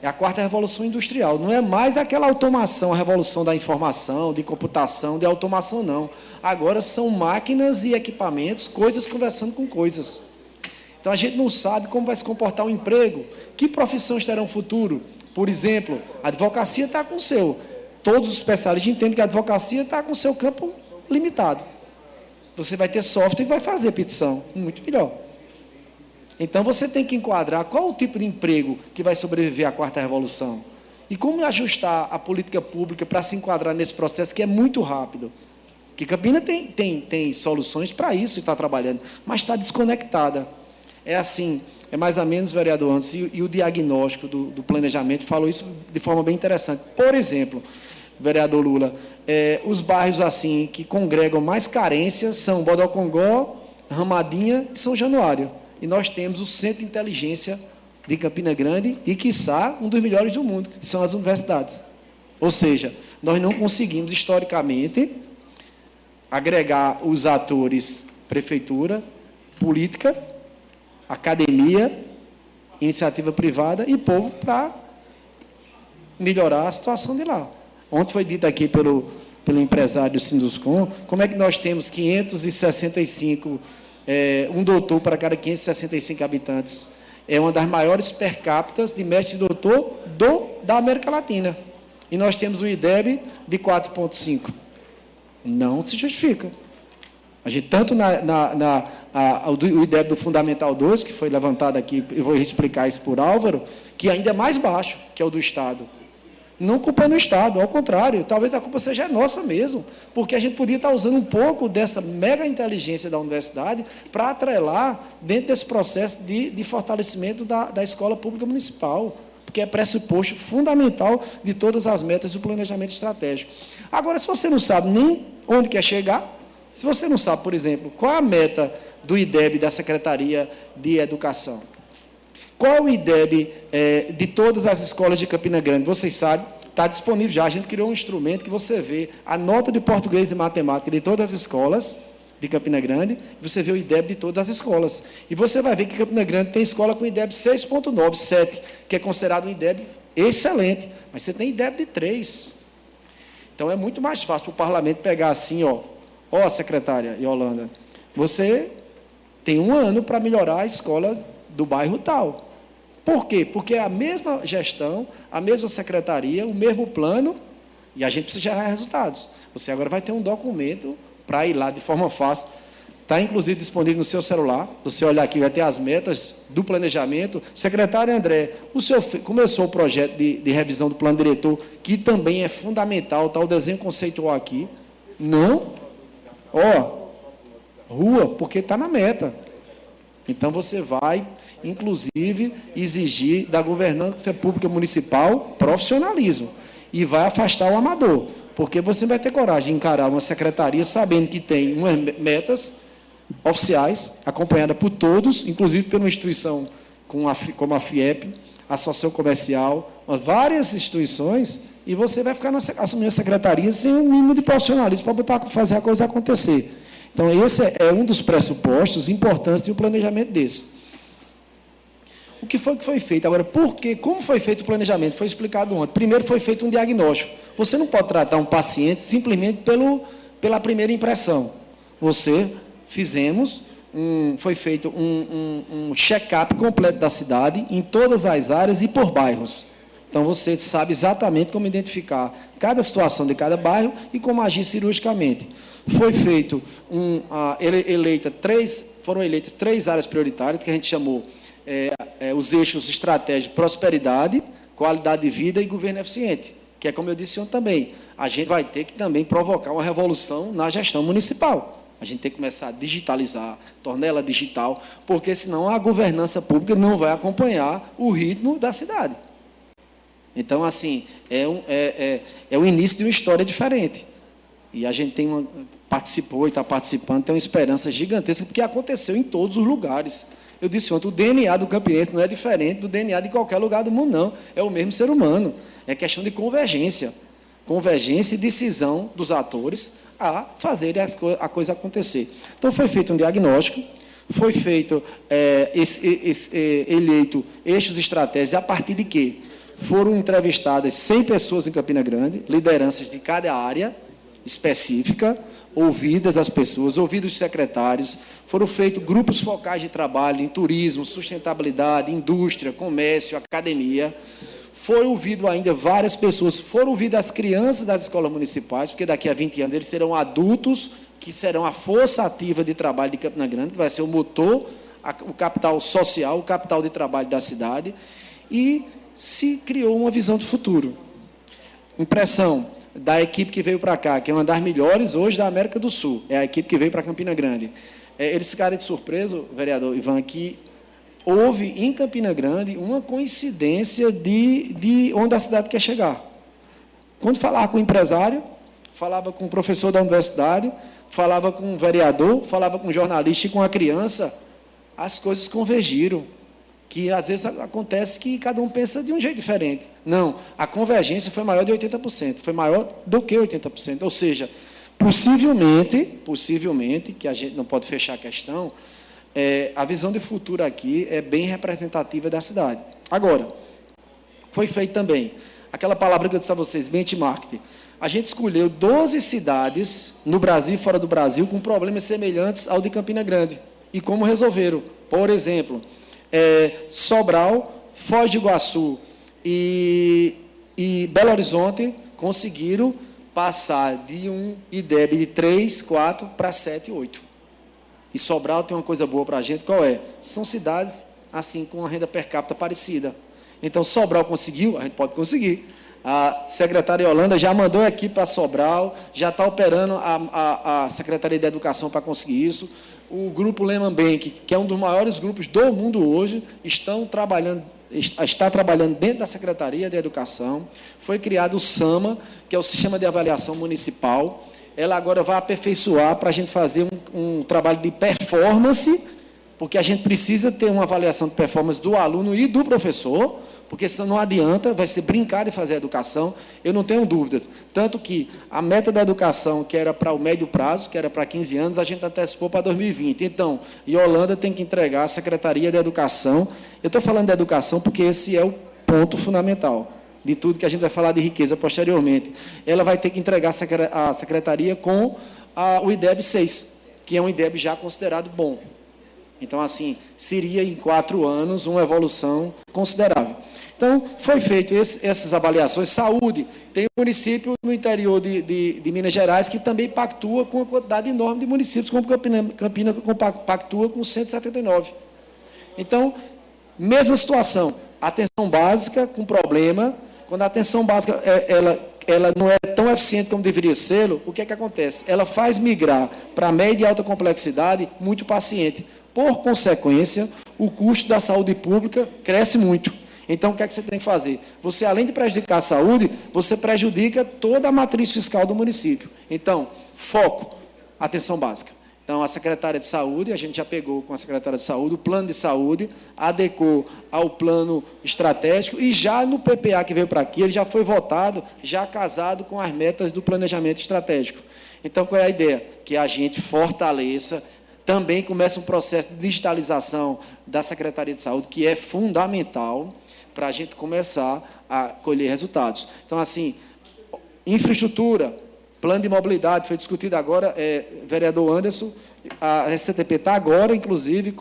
É a quarta revolução industrial, não é mais aquela automação, a revolução da informação, de computação, de automação, não. Agora são máquinas e equipamentos, coisas conversando com coisas. Então, a gente não sabe como vai se comportar o emprego, que profissões terão futuro. Por exemplo, a advocacia está com o seu. Todos os especialistas entendem que a advocacia está com o seu campo limitado. Você vai ter software e vai fazer petição, muito melhor. Então, você tem que enquadrar qual o tipo de emprego que vai sobreviver à quarta revolução. E como ajustar a política pública para se enquadrar nesse processo que é muito rápido. Porque Campina tem soluções para isso e está trabalhando, mas está desconectada. É assim, é mais ou menos, vereador Anderson, e o diagnóstico do planejamento falou isso de forma bem interessante. Por exemplo, vereador Lula, os bairros assim que congregam mais carências são Bodocongó, Ramadinha e São Januário. E nós temos o Centro de Inteligência de Campina Grande e, quiçá, um dos melhores do mundo, que são as universidades. Ou seja, nós não conseguimos, historicamente, agregar os atores prefeitura, política, academia, iniciativa privada e povo para melhorar a situação de lá. Ontem foi dito aqui pelo empresário do Sinduscom, como é que nós temos 565, um doutor para cada 565 habitantes. É uma das maiores per capita de mestre e doutor da América Latina. E nós temos um IDEB de 4,5. Não se justifica. A gente, tanto o IDEB do Fundamental 2, que foi levantado aqui, eu vou explicar isso por Álvaro, que ainda é mais baixo que é o do Estado. Não culpando o Estado, ao contrário, talvez a culpa seja nossa mesmo, porque a gente podia estar usando um pouco dessa mega inteligência da universidade para atrelar dentro desse processo de fortalecimento da escola pública municipal, porque é pressuposto fundamental de todas as metas do planejamento estratégico. Agora, se você não sabe nem onde quer chegar, se você não sabe, por exemplo, qual é a meta do IDEB, da Secretaria de Educação, qual é o IDEB de todas as escolas de Campina Grande? Vocês sabem, está disponível já. A gente criou um instrumento que você vê a nota de português e matemática de todas as escolas de Campina Grande, você vê o IDEB de todas as escolas. E você vai ver que Campina Grande tem escola com IDEB 6.9, 7, que é considerado um IDEB excelente, mas você tem IDEB de 3. Então, é muito mais fácil para o parlamento pegar assim, secretária Yolanda, você tem 1 ano para melhorar a escola do bairro tal. Por quê? Porque é a mesma gestão, a mesma secretaria, o mesmo plano, e a gente precisa gerar resultados. Você agora vai ter um documento para ir lá de forma fácil. Está, inclusive, disponível no seu celular. Você olhar aqui, vai ter as metas do planejamento. Secretário André, o senhor começou o projeto de revisão do plano diretor, que também é fundamental, está o desenho conceitual aqui. Não? Rua, porque está na meta. Então, você vai, inclusive, exigir da governança pública municipal profissionalismo e vai afastar o amador, porque você vai ter coragem de encarar uma secretaria sabendo que tem umas metas oficiais, acompanhada por todos, inclusive por uma instituição como a FIEP, a Associação Comercial, várias instituições, e você vai ficar assumindo a secretaria sem um mínimo de profissionalismo para fazer a coisa acontecer. Então, esse é um dos pressupostos importantes de um planejamento desse. O que foi feito? Agora, por quê? Como foi feito o planejamento? Foi explicado ontem. Primeiro, foi feito um diagnóstico. Você não pode tratar um paciente simplesmente pela primeira impressão. Foi feito um check-up completo da cidade, em todas as áreas e por bairros. Então, você sabe exatamente como identificar cada situação de cada bairro e como agir cirurgicamente. Foi feito foram eleitas 3 áreas prioritárias, que a gente chamou os eixos estratégicos: prosperidade, qualidade de vida e governo eficiente, que é, como eu disse ontem também, a gente vai ter que também provocar uma revolução na gestão municipal. A gente tem que começar a digitalizar, tornar ela digital, porque senão a governança pública não vai acompanhar o ritmo da cidade. Então, assim, é o início de uma história diferente. E a gente participou e está participando, tem uma esperança gigantesca, porque aconteceu em todos os lugares. Eu disse ontem, o DNA do campinense não é diferente do DNA de qualquer lugar do mundo, não. É o mesmo ser humano. É questão de convergência. Convergência e decisão dos atores a fazerem a coisa acontecer. Então, foi feito um diagnóstico, foi feito, eleito eixos estratégicos, a partir de quê? Foram entrevistadas 100 pessoas em Campina Grande, lideranças de cada área específica, ouvidas as pessoas, ouvidos os secretários, foram feitos grupos focais de trabalho em turismo, sustentabilidade, indústria, comércio, academia. Foi ouvido ainda várias pessoas, foram ouvidas as crianças das escolas municipais, porque daqui a 20 anos eles serão adultos, que serão a força ativa de trabalho de Campina Grande, que vai ser o motor, o capital social, o capital de trabalho da cidade, e se criou uma visão de futuro. Impressão da equipe que veio para cá, que é uma das melhores hoje da América do Sul, é a equipe que veio para Campina Grande. Eles ficaram de surpresa, vereador Ivan, que houve em Campina Grande uma coincidência de onde a cidade quer chegar. Quando falava com o empresário, falava com o professor da universidade, falava com o vereador, falava com o jornalista e com a criança, as coisas convergiram. Que às vezes acontece que cada um pensa de um jeito diferente. Não, a convergência foi maior de 80%, foi maior do que 80%. Ou seja, possivelmente, que a gente não pode fechar a questão, a visão de futuro aqui é bem representativa da cidade. Agora, foi feito também, aquela palavra que eu disse a vocês, benchmarking. A gente escolheu 12 cidades, no Brasil e fora do Brasil, com problemas semelhantes ao de Campina Grande. E como resolveram? Por exemplo, Sobral, Foz do Iguaçu e Belo Horizonte conseguiram passar de um IDEB de 3, 4 para 7, 8. E Sobral tem uma coisa boa para a gente, qual é? São cidades assim com uma renda per capita parecida. Então, Sobral conseguiu, a gente pode conseguir. A secretária Yolanda já mandou aqui para Sobral, já está operando a Secretaria de Educação para conseguir isso. O grupo Lehman Bank, que é um dos maiores grupos do mundo hoje, está trabalhando dentro da Secretaria de Educação. Foi criado o SAMA, que é o Sistema de Avaliação Municipal. Ela agora vai aperfeiçoar para a gente fazer um trabalho de performance, porque a gente precisa ter uma avaliação de performance do aluno e do professor, porque senão não adianta, vai ser brincar de fazer a educação, eu não tenho dúvidas. Tanto que a meta da educação, que era para o médio prazo, que era para 15 anos, a gente antecipou para 2020. Então, Yolanda tem que entregar a Secretaria de Educação. Eu estou falando de educação porque esse é o ponto fundamental de tudo que a gente vai falar de riqueza posteriormente. Ela vai ter que entregar a Secretaria com o IDEB 6, que é um IDEB já considerado bom. Então, assim, seria em 4 anos uma evolução considerável. Então, foi feito essas avaliações. Saúde, tem um município no interior de Minas Gerais que também pactua com uma quantidade enorme de municípios, como Campina pactua com 179. Então, mesma situação, atenção básica com problema. Quando a atenção básica ela não é tão eficiente como deveria ser, o que é que acontece? Ela faz migrar para média e alta complexidade muito paciente. Por consequência, o custo da saúde pública cresce muito. Então, o que é que você tem que fazer? Você, além de prejudicar a saúde, você prejudica toda a matriz fiscal do município. Então, foco, atenção básica. Então, a secretária de saúde, a gente já pegou com a secretária de saúde, o plano de saúde, adequou ao plano estratégico, e já no PPA que veio para aqui, ele já foi votado, já casado com as metas do planejamento estratégico. Então, qual é a ideia? Que a gente fortaleça, também começa um processo de digitalização da Secretaria de Saúde, que é fundamental para a gente começar a colher resultados. Então, assim, infraestrutura, plano de mobilidade, foi discutido agora, vereador Anderson, a SCTP está agora, inclusive,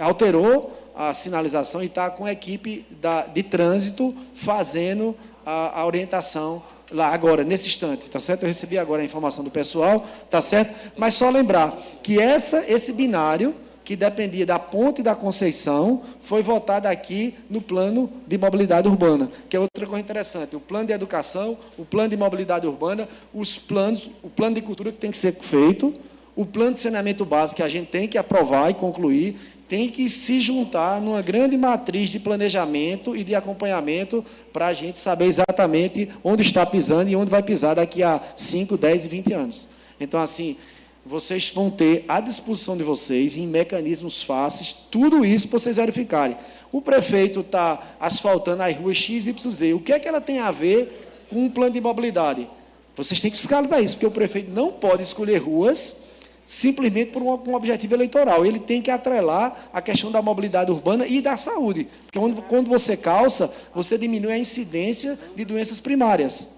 alterou a sinalização e está com a equipe de trânsito fazendo a orientação lá agora, nesse instante, tá certo? Eu recebi agora a informação do pessoal, tá certo? Mas só lembrar que esse binário, que dependia da Ponte da Conceição, foi votado aqui no plano de mobilidade urbana, que é outra coisa interessante. O plano de educação, o plano de mobilidade urbana, os planos, o plano de cultura que tem que ser feito, o plano de saneamento básico que a gente tem que aprovar e concluir, tem que se juntar numa grande matriz de planejamento e de acompanhamento para a gente saber exatamente onde está pisando e onde vai pisar daqui a 5, 10 e 20 anos. Então, assim, vocês vão ter à disposição de vocês, em mecanismos fáceis, tudo isso para vocês verificarem. O prefeito está asfaltando as ruas X, Y, Z. O que é que ela tem a ver com um plano de mobilidade? Vocês têm que fiscalizar isso, porque o prefeito não pode escolher ruas simplesmente por um objetivo eleitoral. Ele tem que atrelar a questão da mobilidade urbana e da saúde. Porque quando você calça, você diminui a incidência de doenças primárias.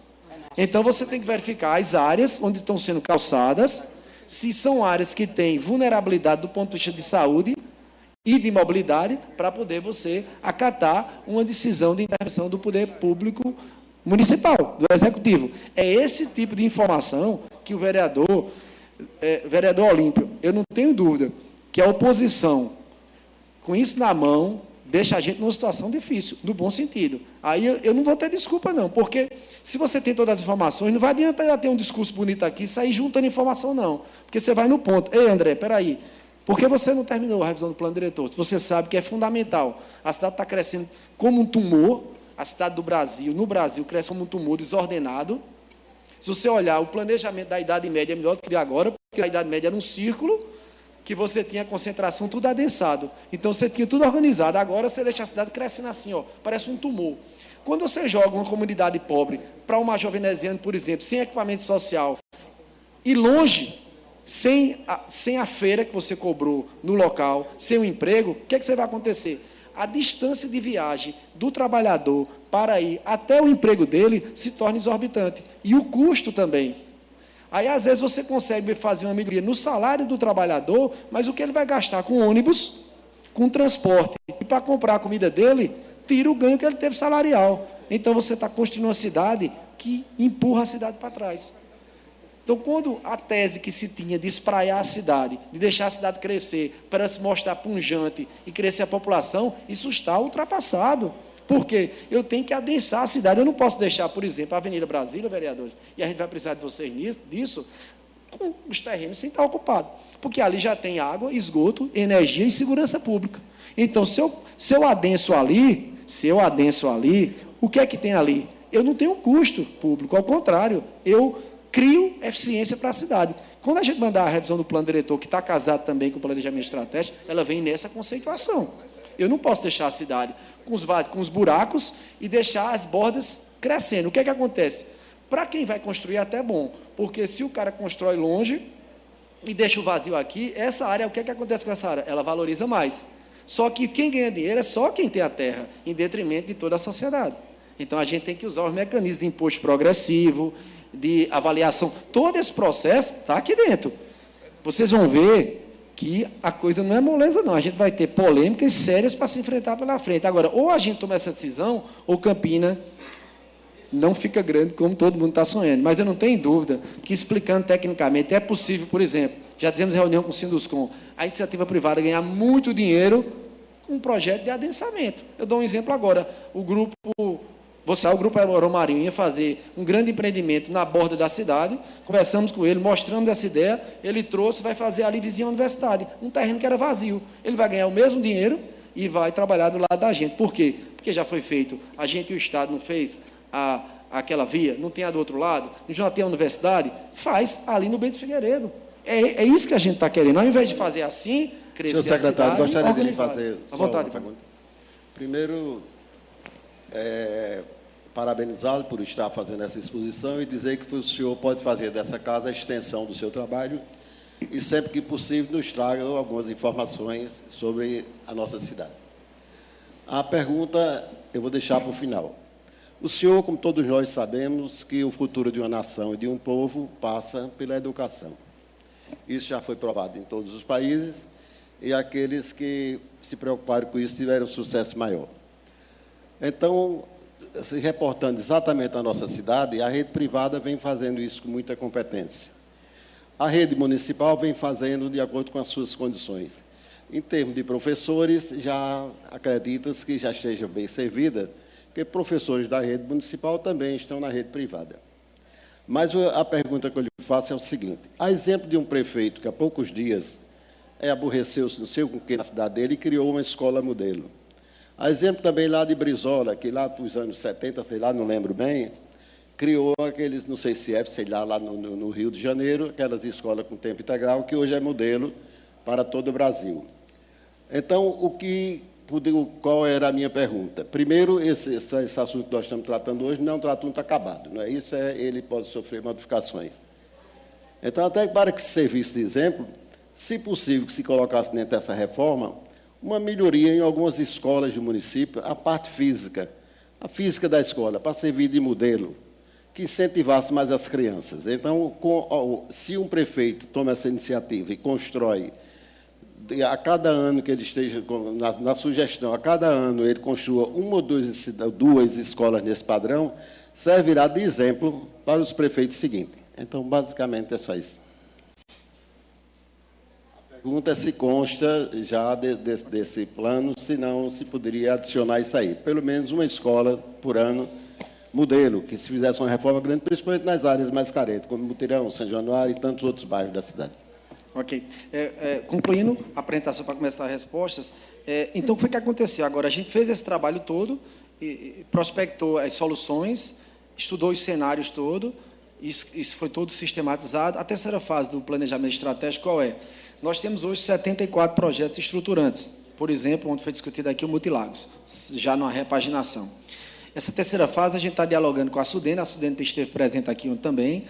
Então, você tem que verificar as áreas onde estão sendo calçadas, se são áreas que têm vulnerabilidade do ponto de vista de saúde e de mobilidade, para poder você acatar uma decisão de intervenção do poder público municipal, do executivo. É esse tipo de informação que o vereador Olímpio, eu não tenho dúvida que a oposição, com isso na mão, deixa a gente numa situação difícil, no bom sentido. Aí eu não vou ter desculpa, não, porque se você tem todas as informações, não vai adiantar ter um discurso bonito aqui e sair juntando informação, não. Porque você vai no ponto. Ei, André, peraí, por que você não terminou a revisão do plano diretor? Se você sabe que é fundamental, a cidade está crescendo como um tumor, a cidade do Brasil, no Brasil, cresce como um tumor desordenado. Se você olhar, o planejamento da Idade Média é melhor do que de agora, porque a Idade Média era um círculo, que você tinha concentração tudo adensado. Então, você tinha tudo organizado. Agora, você deixa a cidade crescendo assim, ó, parece um tumor. Quando você joga uma comunidade pobre para uma jovenesiana, por exemplo, sem equipamento social, e longe, sem a feira que você cobrou no local, sem o emprego, o que é que vai acontecer? A distância de viagem do trabalhador para ir até o emprego dele se torna exorbitante. E o custo também. Aí, às vezes, você consegue fazer uma melhoria no salário do trabalhador, mas o que ele vai gastar com ônibus, com transporte, e para comprar a comida dele, tira o ganho que ele teve salarial. Então, você está construindo uma cidade que empurra a cidade para trás. Então, quando a tese que se tinha de espraiar a cidade, de deixar a cidade crescer, para se mostrar punjante e crescer a população, isso está ultrapassado. Por quê? Eu tenho que adensar a cidade. Eu não posso deixar, por exemplo, a Avenida Brasília, vereadores, e a gente vai precisar de vocês disso, com os terrenos sem estar ocupados. Porque ali já tem água, esgoto, energia e segurança pública. Então, se eu adenso ali, o que é que tem ali? Eu não tenho custo público, ao contrário, eu crio eficiência para a cidade. Quando a gente mandar a revisão do plano diretor, que está casado também com o planejamento estratégico, ela vem nessa conceituação. Eu não posso deixar a cidade com os buracos e deixar as bordas crescendo. O que é que acontece? Para quem vai construir, até bom, porque se o cara constrói longe e deixa o vazio aqui, essa área, o que é que acontece com essa área? Ela valoriza mais. Só que quem ganha dinheiro é só quem tem a terra, em detrimento de toda a sociedade. Então, a gente tem que usar os mecanismos de imposto progressivo, de avaliação. Todo esse processo está aqui dentro. Vocês vão ver que a coisa não é moleza, não. A gente vai ter polêmicas sérias para se enfrentar pela frente. Agora, ou a gente toma essa decisão, ou Campina não fica grande, como todo mundo está sonhando. Mas eu não tenho dúvida que, explicando tecnicamente, é possível, por exemplo, já fizemos reunião com o Sinduscom, a iniciativa privada ganhar muito dinheiro com um projeto de adensamento. Eu dou um exemplo agora. O grupo Aeromarinho ia fazer um grande empreendimento na borda da cidade, conversamos com ele, mostramos essa ideia, ele trouxe, vai fazer ali vizinha à universidade, um terreno que era vazio. Ele vai ganhar o mesmo dinheiro e vai trabalhar do lado da gente. Por quê? Porque já foi feito, a gente e o Estado não fez aquela via, não tem a do outro lado, já tem a universidade, faz ali no Bento Figueiredo. É isso que a gente está querendo. Ao invés de fazer assim, crescer Senhor secretário, a cidade, gostaria de fazer à vontade, uma pergunta. Primeiro, parabenizá-lo por estar fazendo essa exposição e dizer que o senhor pode fazer dessa casa a extensão do seu trabalho e, sempre que possível, nos traga algumas informações sobre a nossa cidade. A pergunta eu vou deixar para o final. O senhor, como todos nós sabemos, que o futuro de uma nação e de um povo passa pela educação. Isso já foi provado em todos os países e aqueles que se preocuparam com isso tiveram um sucesso maior. Então, se reportando exatamente à nossa cidade, a rede privada vem fazendo isso com muita competência. A rede municipal vem fazendo de acordo com as suas condições. Em termos de professores, já acredita-se que já esteja bem servida, porque professores da rede municipal também estão na rede privada. Mas a pergunta que eu lhe faço é o seguinte: a exemplo de um prefeito que há poucos dias aborreceu-se, não sei o que, na cidade dele e criou uma escola modelo. A exemplo também lá de Brizola, que lá nos anos 70, sei lá, não lembro bem, criou aqueles, não sei se sei lá no Rio de Janeiro, aquelas escolas com tempo integral, que hoje é modelo para todo o Brasil. Então, qual era a minha pergunta? Primeiro, esse assunto que nós estamos tratando hoje não é um assunto acabado, não é isso? Ele pode sofrer modificações. Então, até para que se servisse de exemplo, se possível que se colocasse dentro dessa reforma uma melhoria em algumas escolas do município, a parte física, a física da escola, para servir de modelo, que incentivasse mais as crianças. Então, se um prefeito toma essa iniciativa e constrói, a cada ano que ele esteja, na sugestão, a cada ano ele construa uma ou duas escolas nesse padrão, servirá de exemplo para os prefeitos seguintes. Então, basicamente, é só isso. A pergunta é se consta já desse plano, se não se poderia adicionar isso aí. Pelo menos uma escola por ano, modelo, que se fizesse uma reforma grande, principalmente nas áreas mais carentes, como Mutirão, São Januário e tantos outros bairros da cidade. Ok. Concluindo a apresentação para começar as respostas, então, o que foi que aconteceu? Agora, a gente fez esse trabalho todo, prospectou as soluções, estudou os cenários todos, isso foi todo sistematizado. A terceira fase do planejamento estratégico, qual é? Nós temos hoje 74 projetos estruturantes, por exemplo, onde foi discutido aqui o Multilagos, já na repaginação. Essa terceira fase, a gente está dialogando com a Sudene esteve presente aqui também,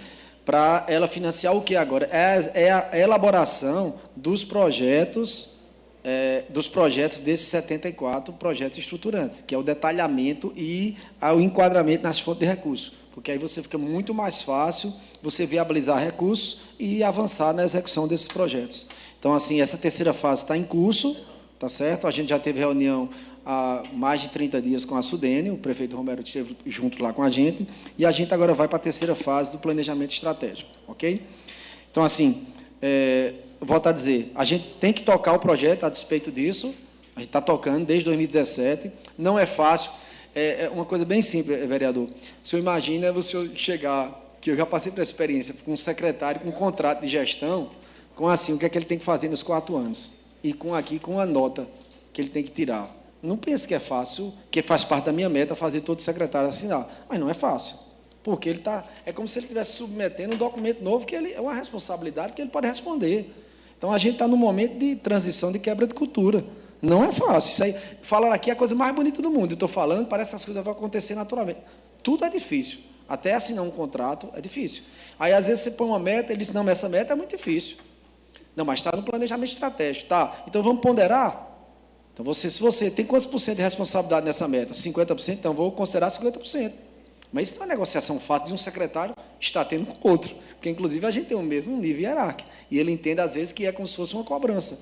para ela financiar o que agora? É a elaboração dos projetos desses 74 projetos estruturantes, que é o detalhamento e o enquadramento nas fontes de recursos, porque aí você fica muito mais fácil você viabilizar recursos e avançar na execução desses projetos. Então, assim, essa terceira fase está em curso, tá certo? A gente já teve reunião há mais de 30 dias com a Sudene, o prefeito Romero esteve junto lá com a gente, e a gente agora vai para a terceira fase do planejamento estratégico, ok? Então, assim, volto a dizer, a gente tem que tocar o projeto a despeito disso, a gente está tocando desde 2017, não é fácil. É uma coisa bem simples, vereador. O senhor imagina você chegar, que eu já passei por essa experiência, com um secretário com um contrato de gestão, com assim, o que é que ele tem que fazer nos 4 anos? E com a nota que ele tem que tirar. Não pense que é fácil, que faz parte da minha meta fazer todo secretário assinar. Mas não é fácil. Porque ele é como se ele estivesse submetendo um documento novo, que é uma responsabilidade que ele pode responder. Então, a gente está num momento de transição, de quebra de cultura. Não é fácil. Isso aí, falar aqui é a coisa mais bonita do mundo. Eu estou falando, parece que as coisas vão acontecer naturalmente. Tudo é difícil. Até assinar um contrato é difícil. Aí, às vezes, você põe uma meta, ele diz, não, mas essa meta é muito difícil. Não, mas está no planejamento estratégico. Tá, então vamos ponderar? Então, se você tem quantos por cento de responsabilidade nessa meta? 50%? Então, vou considerar 50%. Mas isso não é uma negociação fácil de um secretário estar tendo com outro. Porque, inclusive, a gente tem o mesmo nível hierárquico. E ele entende, às vezes, que é como se fosse uma cobrança.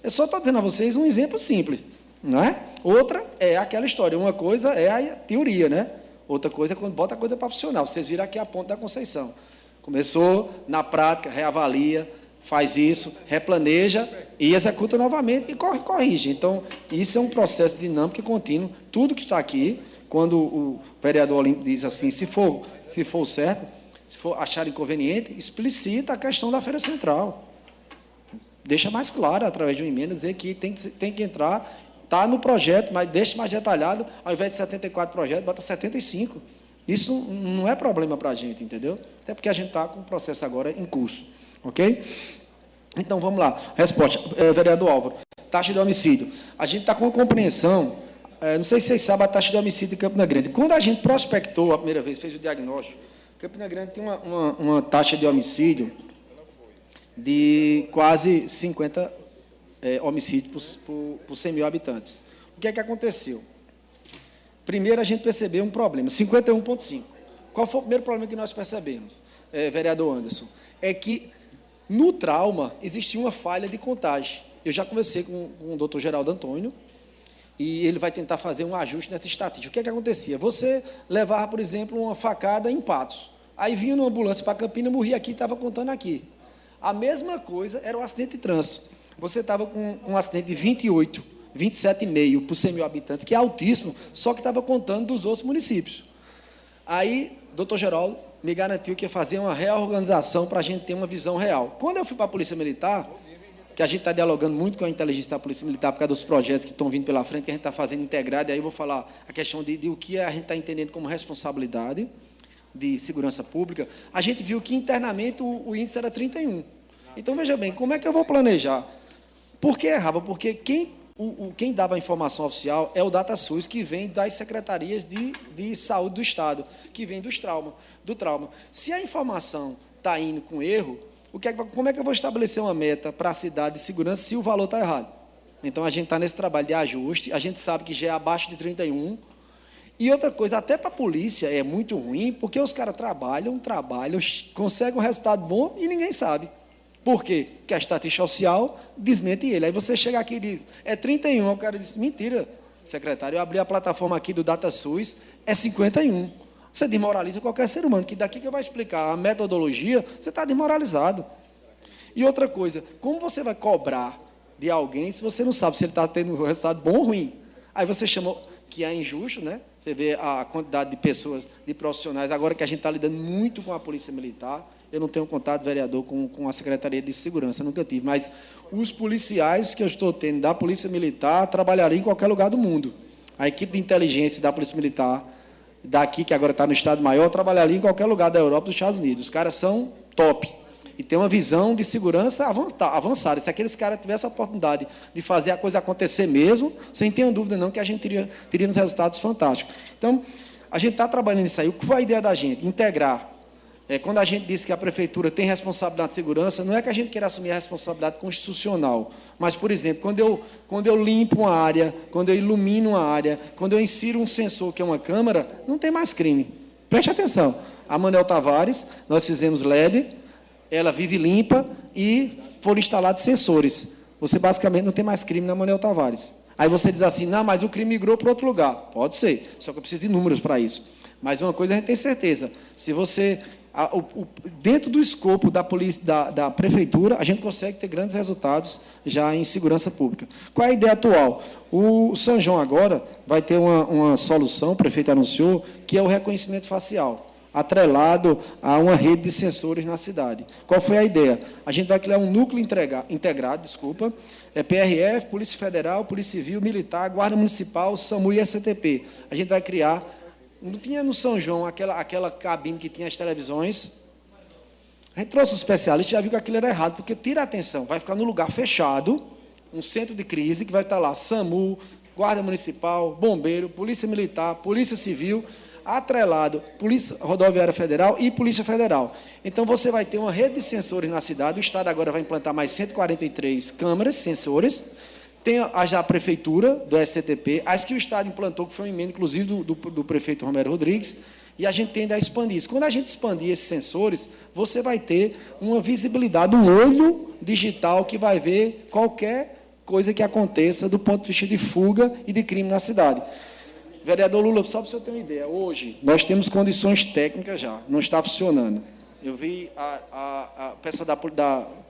Eu só estou dando a vocês um exemplo simples, não é? Outra é aquela história. Uma coisa é a teoria, né? Outra coisa é quando bota a coisa para funcionar. Vocês viram aqui a ponta da Conceição. Começou, na prática, reavalia, faz isso, replaneja e executa novamente e corrige. Então, isso é um processo dinâmico e contínuo. Tudo que está aqui, quando o vereador Olímpio diz assim, se for certo, se for achar inconveniente, explicita a questão da Feira Central. Deixa mais claro, através de uma emenda, dizer que tem que entrar, está no projeto, mas deixa mais detalhado, ao invés de 74 projetos, bota 75. Isso não é problema para a gente, entendeu? Até porque a gente está com o processo agora em curso. Ok? Então, vamos lá. Resposta. Vereador Álvaro, taxa de homicídio. A gente está com uma compreensão, não sei se vocês sabem a taxa de homicídio em Campina Grande. Quando a gente prospectou a primeira vez, fez o diagnóstico, Campina Grande tem uma taxa de homicídio de quase 50 homicídios por 100 mil habitantes. O que é que aconteceu? Primeiro, a gente percebeu um problema, 51,5. Qual foi o primeiro problema que nós percebemos, vereador Anderson? É que, no trauma, existia uma falha de contagem. Eu já conversei com o doutor Geraldo Antônio, e ele vai tentar fazer um ajuste nessa estatística. O que é que acontecia? Você levava, por exemplo, uma facada em Patos. Aí vinha numa ambulância para Campina, morria aqui e estava contando aqui. A mesma coisa era o acidente de trânsito. Você estava com um acidente de 28, 27,5 por 100 mil habitantes, que é altíssimo, só que estava contando dos outros municípios. Aí, doutor Geraldo me garantiu que ia fazer uma reorganização para a gente ter uma visão real. Quando eu fui para a Polícia Militar, que a gente está dialogando muito com a inteligência da Polícia Militar por causa dos projetos que estão vindo pela frente, que a gente está fazendo integrado, e aí eu vou falar a questão de o que a gente está entendendo como responsabilidade de segurança pública, a gente viu que internamente o índice era 31. Então, veja bem, como é que eu vou planejar? Por que errava? Porque quem dava a informação oficial é o DataSUS, que vem das secretarias de saúde do Estado, que vem do trauma. Se a informação está indo com erro, como é que eu vou estabelecer uma meta para a cidade de segurança se o valor está errado? Então, a gente está nesse trabalho de ajuste, a gente sabe que já é abaixo de 31. E outra coisa, até para a polícia é muito ruim, porque os caras trabalham, conseguem um resultado bom e ninguém sabe. Por quê? Porque a estatística oficial desmente ele. Aí você chega aqui e diz, é 31. O cara diz, mentira, secretário, eu abri a plataforma aqui do DataSUS, é 51. Você desmoraliza qualquer ser humano, que daqui que eu vou explicar a metodologia, você está desmoralizado. E outra coisa, como você vai cobrar de alguém se você não sabe se ele está tendo um resultado bom ou ruim? Aí você chamou, que é injusto, né? Você vê a quantidade de pessoas, de profissionais, agora que a gente está lidando muito com a Polícia Militar. Eu não tenho contato, vereador, com a Secretaria de Segurança, nunca tive, mas os policiais que eu estou tendo da Polícia Militar trabalhariam em qualquer lugar do mundo. A equipe de inteligência da Polícia Militar, daqui, que agora está no Estado Maior, trabalharia em qualquer lugar da Europa, dos Estados Unidos. Os caras são top. E tem uma visão de segurança avançada. Se aqueles caras tivessem a oportunidade de fazer a coisa acontecer mesmo, sem ter dúvida não que a gente teria uns resultados fantásticos. Então, a gente está trabalhando nisso aí. O que foi a ideia da gente? Integrar. Quando a gente diz que a prefeitura tem responsabilidade de segurança, não é que a gente queira assumir a responsabilidade constitucional, mas, por exemplo, quando eu limpo uma área, quando eu ilumino uma área, quando eu insiro um sensor, que é uma câmera, não tem mais crime. Preste atenção. A Manuel Tavares, nós fizemos LED, ela vive limpa e foram instalados sensores. Você, basicamente, não tem mais crime na Manuel Tavares. Aí você diz assim, não, mas o crime migrou para outro lugar. Pode ser, só que eu preciso de números para isso. Mas uma coisa a gente tem certeza, se você dentro do escopo da polícia, da prefeitura, a gente consegue ter grandes resultados já em segurança pública. Qual é a ideia atual? O São João agora vai ter uma solução, o prefeito anunciou, que é o reconhecimento facial, atrelado a uma rede de sensores na cidade. Qual foi a ideia? A gente vai criar um núcleo integrado, PRF, Polícia Federal, Polícia Civil, Militar, Guarda Municipal, SAMU e SCTP. A gente vai criar. Não tinha no São João aquela cabine que tinha as televisões. A gente trouxe os especialistas e já viu que aquilo era errado, porque tira a atenção, vai ficar no lugar fechado, um centro de crise, que vai estar lá SAMU, Guarda Municipal, Bombeiro, Polícia Militar, Polícia Civil, atrelado, Polícia Rodoviária Federal e Polícia Federal. Então, você vai ter uma rede de sensores na cidade, o Estado agora vai implantar mais 143 câmeras, sensores, tem as da Prefeitura, do SCTP, as que o Estado implantou, que foi uma emenda, inclusive, do prefeito Romero Rodrigues, e a gente tende a expandir isso. Quando a gente expandir esses sensores, você vai ter uma visibilidade, um olho digital que vai ver qualquer coisa que aconteça do ponto de vista de fuga e de crime na cidade. Vereador Lula, só para o senhor ter uma ideia, hoje nós temos condições técnicas já, não está funcionando. Eu vi a pessoa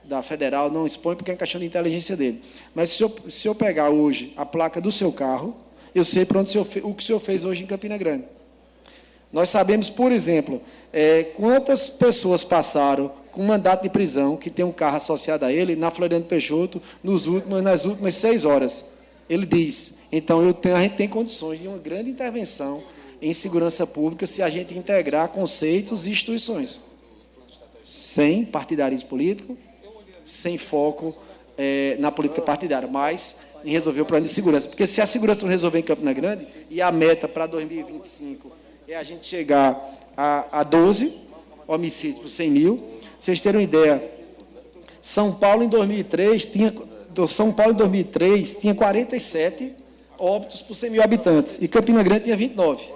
da Federal não expõe porque é questão de inteligência dele. Mas se eu pegar hoje a placa do seu carro, eu sei para onde o que o senhor fez hoje em Campina Grande. Nós sabemos, por exemplo, quantas pessoas passaram com mandato de prisão, que tem um carro associado a ele, na Floriano Peixoto, nas últimas 6 horas. Ele diz, então, a gente tem condições de uma grande intervenção em segurança pública se a gente integrar conceitos e instituições. Sem partidarismo político, sem foco na política partidária, mas em resolver o problema de segurança. Porque se a segurança não resolver em Campina Grande, e a meta para 2025 é a gente chegar a 12 homicídios por 100 mil, vocês terem uma ideia, São Paulo em 2003 tinha 47 óbitos por 100 mil habitantes, e Campina Grande tinha 29.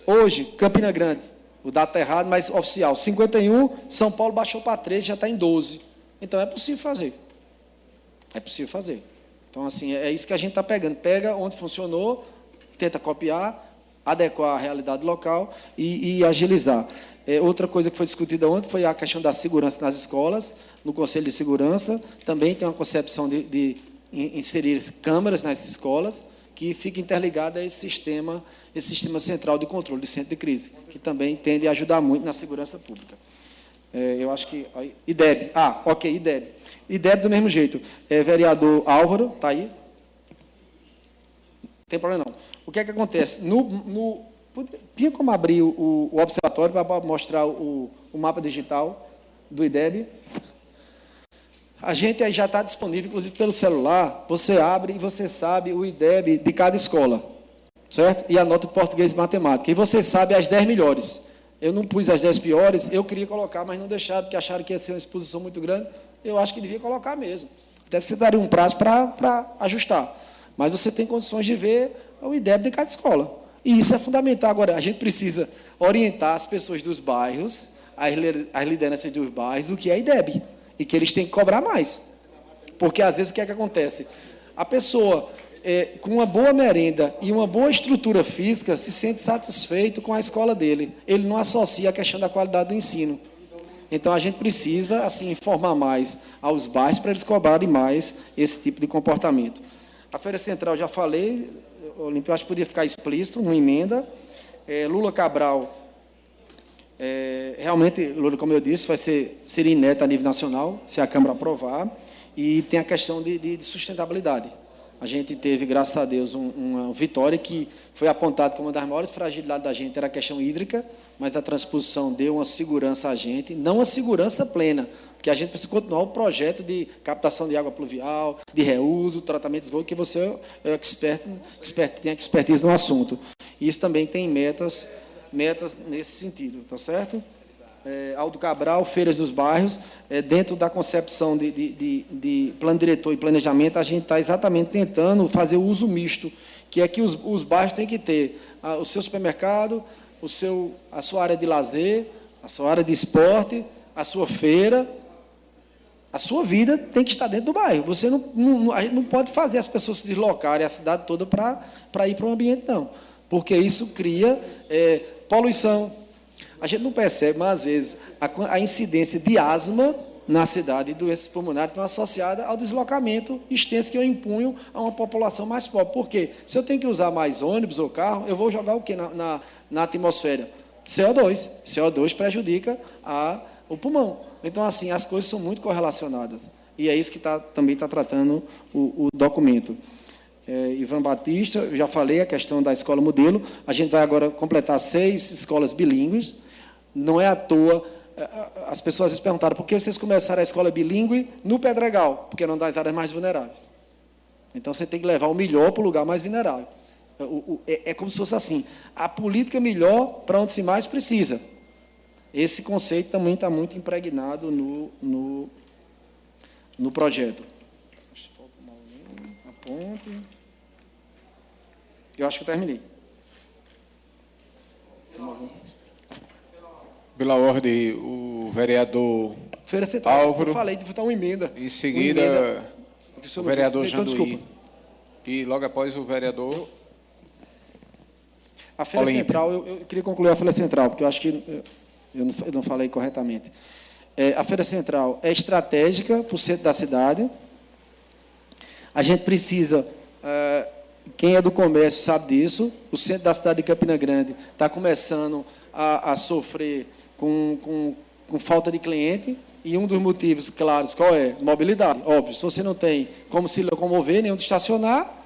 Hoje, Campina Grande, o dado está errado, mas oficial, 51, São Paulo baixou para 13, já está em 12. Então, é possível fazer. É possível fazer. Então, assim, é isso que a gente está pegando. Pega onde funcionou, tenta copiar, adequar a realidade local e agilizar. Outra coisa que foi discutida ontem foi a questão da segurança nas escolas. No Conselho de Segurança também tem uma concepção de inserir câmeras nas escolas que fica interligada a esse sistema central de controle de centro de crise, que também tende a ajudar muito na segurança pública. Eu acho que... IDEB. Ok, IDEB. IDEB do mesmo jeito. Vereador Álvaro, está aí? Não tem problema não. O que é que acontece? Tinha como abrir o observatório para mostrar o mapa digital do IDEB? A gente aí já está disponível, inclusive pelo celular, você abre e você sabe o IDEB de cada escola, certo? E anota o português e matemática. E você sabe as 10 melhores. Eu não pus as 10 piores, eu queria colocar, mas não deixaram, porque acharam que ia ser uma exposição muito grande. Eu acho que devia colocar mesmo. Deve ser daria um prazo para ajustar. Mas você tem condições de ver o IDEB de cada escola. E isso é fundamental. Agora, a gente precisa orientar as pessoas dos bairros, as lideranças dos bairros, o que é IDEB. E que eles têm que cobrar mais. Porque, às vezes, o que é que acontece? A pessoa, com uma boa merenda e uma boa estrutura física, se sente satisfeito com a escola dele. Ele não associa a questão da qualidade do ensino. Então, a gente precisa, assim, informar mais aos bairros para eles cobrarem mais esse tipo de comportamento. A Feira Central, já falei, Olímpio, acho que podia ficar explícito, numa emenda. Lula Cabral, realmente, Lula, como eu disse, seria inédito a nível nacional, se a Câmara aprovar, e tem a questão de sustentabilidade. A gente teve, graças a Deus, uma vitória que foi apontada como uma das maiores fragilidades da gente, era a questão hídrica, mas a transposição deu uma segurança a gente, não uma segurança plena, porque a gente precisa continuar o projeto de captação de água pluvial, de reuso, tratamento de esgoto, que você é tem expertise no assunto. E isso também tem metas nesse sentido, tá certo? Aldo Cabral, feiras dos bairros, dentro da concepção de plano diretor e planejamento, a gente está exatamente tentando fazer o uso misto, que é que os bairros têm que ter o seu supermercado, a sua área de lazer, a sua área de esporte, a sua feira, a sua vida tem que estar dentro do bairro. Você a gente não pode fazer as pessoas se deslocarem a cidade toda para ir para um ambiente, não. Porque isso cria poluição. A gente não percebe, mas às vezes a incidência de asma na cidade e doenças pulmonares estão associadas ao deslocamento extenso que eu impunho a uma população mais pobre. Por quê? Se eu tenho que usar mais ônibus ou carro, eu vou jogar o quê na atmosfera? CO2. CO2 prejudica o pulmão. Então, assim, as coisas são muito correlacionadas. E é isso que também está tratando o documento. Ivan Batista, eu já falei a questão da escola modelo. A gente vai agora completar 6 escolas bilíngues. Não é à toa. As pessoas às vezes perguntaram por que vocês começaram a escola bilíngue no Pedregal, porque é uma das áreas mais vulneráveis. Então, você tem que levar o melhor para o lugar mais vulnerável. É como se fosse assim, a política melhor para onde se mais precisa. Esse conceito também está muito impregnado no projeto. Aponte. Eu acho que eu terminei. Pela ordem, o vereador Feira Central. Álvaro. Eu falei de votar uma emenda. Em seguida, o vereador Janduí. Desculpa. E logo após o vereador... A Feira Central, eu queria concluir a Feira Central, porque eu acho que eu não falei corretamente. A Feira Central é estratégica para o centro da cidade. A gente precisa... quem é do comércio sabe disso. O centro da cidade de Campina Grande está começando a sofrer com falta de cliente, e um dos motivos claros, qual é? Mobilidade. Óbvio, se você não tem como se locomover, nem onde estacionar,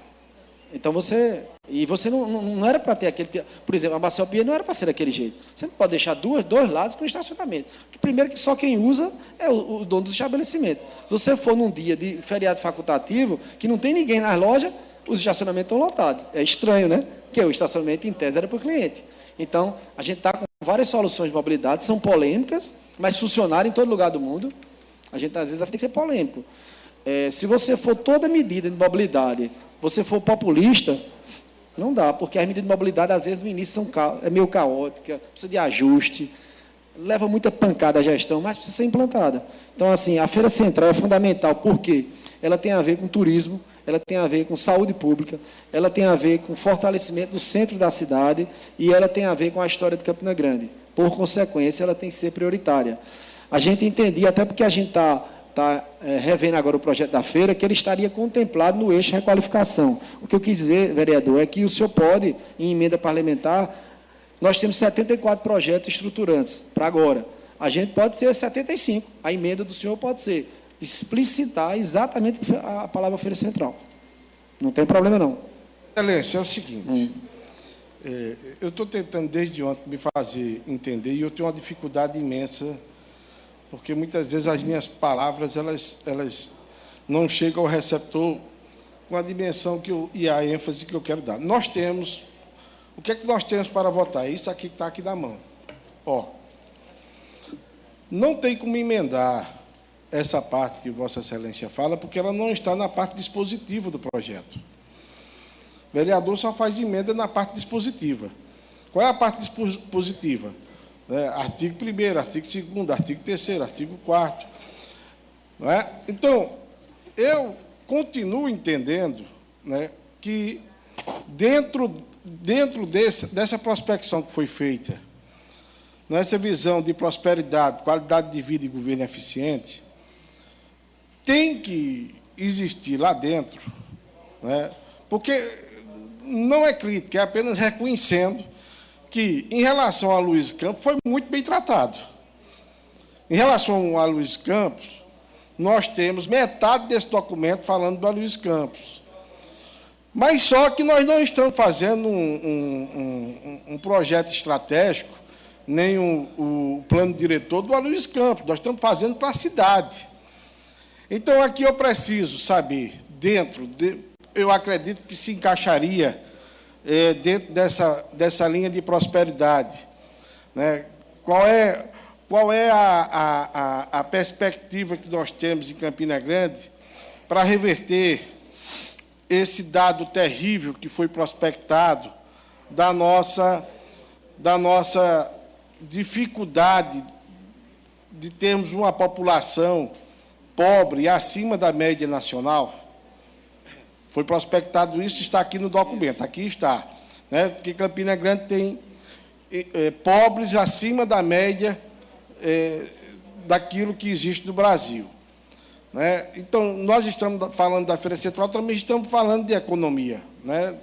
então você... E você não era para ter aquele... Por exemplo, a Marcel Pia não era para ser daquele jeito. Você não pode deixar dois lados com estacionamento. Primeiro que só quem usa é o dono do estabelecimento. Se você for num dia de feriado facultativo, que não tem ninguém nas lojas, os estacionamentos estão lotados. É estranho, né? Porque o estacionamento, em tese, era para o cliente. Então, a gente está com várias soluções de mobilidade, são polêmicas, mas funcionaram em todo lugar do mundo. A gente, às vezes, tem que ser polêmico. Se você for toda medida de mobilidade, você for populista, não dá, porque as medidas de mobilidade, às vezes, no início, é meio caótica, precisa de ajuste, leva muita pancada a gestão, mas precisa ser implantada. Então, assim, a Feira Central é fundamental, porque ela tem a ver com turismo, ela tem a ver com saúde pública, ela tem a ver com fortalecimento do centro da cidade e ela tem a ver com a história de Campina Grande. Por consequência, ela tem que ser prioritária. A gente entendia, até porque a gente está revendo agora o projeto da feira, que ele estaria contemplado no eixo requalificação. O que eu quis dizer, vereador, é que o senhor pode, em emenda parlamentar, nós temos 74 projetos estruturantes para agora. A gente pode ter 75. A emenda do senhor pode ser explicitar exatamente a palavra Feira Central. Não tem problema, não. Excelência, é o seguinte. Eu estou tentando, desde ontem, me fazer entender, e eu tenho uma dificuldade imensa, porque, muitas vezes, as minhas palavras elas não chegam ao receptor com a dimensão e a ênfase que eu quero dar. Nós temos... O que é que nós temos para votar? Isso aqui que está aqui na mão. Não tem como emendar essa parte que Vossa Excelência fala, porque ela não está na parte dispositiva do projeto. O vereador só faz emenda na parte dispositiva. Qual é a parte dispositiva? Artigo 1º, artigo 2º, artigo 3º, artigo 4º. Não é? Então, eu continuo entendendo, né, que dentro dessa prospecção que foi feita, nessa visão de prosperidade, qualidade de vida e governo eficiente, tem que existir lá dentro, né, porque não é crítica, é apenas reconhecendo que, em relação a Luiz Campos, foi muito bem tratado. Em relação a Luiz Campos, nós temos metade desse documento falando do Luiz Campos. Mas só que nós não estamos fazendo um projeto estratégico, nem o plano diretor do Luiz Campos. Nós estamos fazendo para a cidade. Então, aqui eu preciso saber, eu acredito que se encaixaria dentro dessa linha de prosperidade, né? Qual é a perspectiva que nós temos em Campina Grande para reverter esse dado terrível que foi prospectado da nossa dificuldade de termos uma população pobre e acima da média nacional? Foi prospectado isso, está aqui no documento, aqui está, né? Que Campina Grande tem pobres acima da média daquilo que existe no Brasil. Né? Então, nós estamos falando da Feira Central, também estamos falando de economia. Né?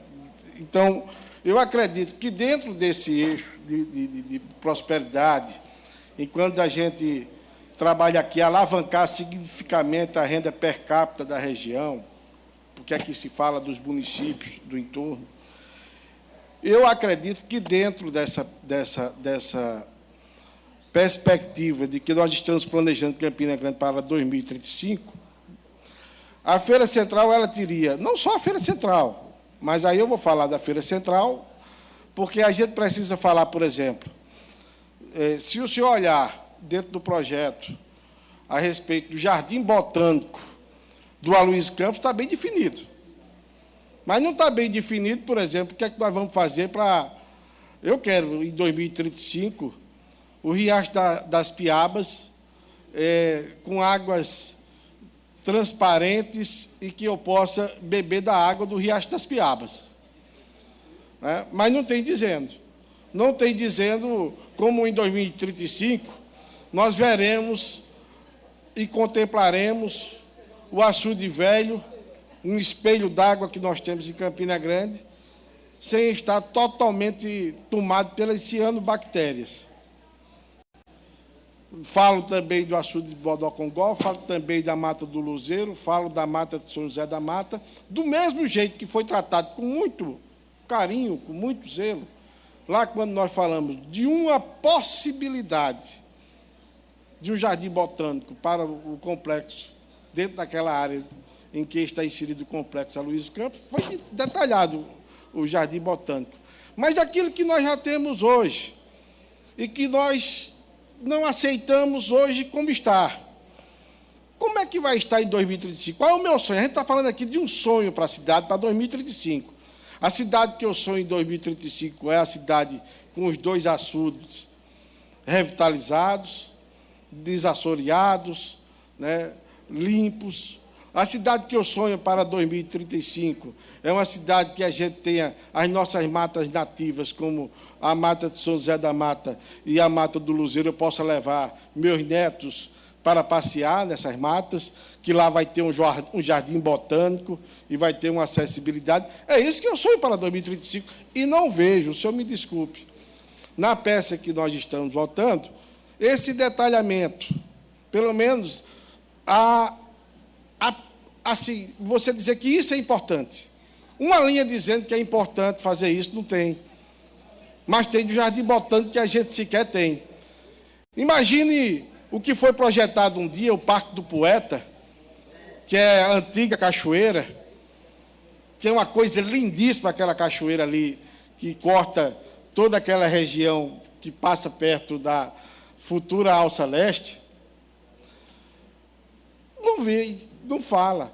Então, eu acredito que dentro desse eixo de prosperidade, enquanto a gente trabalha aqui, alavancar significativamente a renda per capita da região, porque aqui se fala dos municípios do entorno, eu acredito que dentro dessa perspectiva de que nós estamos planejando Campina Grande para 2035, a Feira Central ela teria, não só a Feira Central, mas aí eu vou falar da Feira Central, porque a gente precisa falar, por exemplo, se o senhor olhar dentro do projeto a respeito do Jardim Botânico do Aloysio Campos, está bem definido. Mas não está bem definido, por exemplo, o que é que nós vamos fazer para... Eu quero, em 2035, o Riacho das Piabas com águas transparentes e que eu possa beber da água do Riacho das Piabas. Né? Mas não tem dizendo. Não tem dizendo como em 2035 nós veremos e contemplaremos o açude velho, um espelho d'água que nós temos em Campina Grande, sem estar totalmente tomado pelas cianobactérias. Falo também do açude de Bodocongó, falo também da Mata do Luzeiro, falo da Mata de São José da Mata, do mesmo jeito que foi tratado com muito carinho, com muito zelo, lá quando nós falamos de uma possibilidade de um jardim botânico para o complexo, dentro daquela área em que está inserido o complexo Aloysio Campos, foi detalhado o jardim botânico. Mas aquilo que nós já temos hoje, e que nós não aceitamos hoje como está, como é que vai estar em 2035? Qual é o meu sonho? A gente está falando aqui de um sonho para a cidade para 2035. A cidade que eu sonho em 2035 é a cidade com os 2 açudes revitalizados, desassoreados, né, limpos. A cidade que eu sonho para 2035 é uma cidade que a gente tenha as nossas matas nativas, como a Mata de São José da Mata e a Mata do Luzeiro. Eu possa levar meus netos para passear nessas matas, que lá vai ter um jardim botânico e vai ter uma acessibilidade. É isso que eu sonho para 2035. E não vejo, o senhor me desculpe, na peça que nós estamos votando, esse detalhamento, pelo menos, assim, você dizer que isso é importante. Uma linha dizendo que é importante fazer isso, não tem. Mas tem do Jardim Botânico que a gente sequer tem. Imagine o que foi projetado um dia, o Parque do Poeta, que é a antiga cachoeira, que é uma coisa lindíssima, aquela cachoeira ali, que corta toda aquela região que passa perto da futura Alça Leste. Não vê, não fala.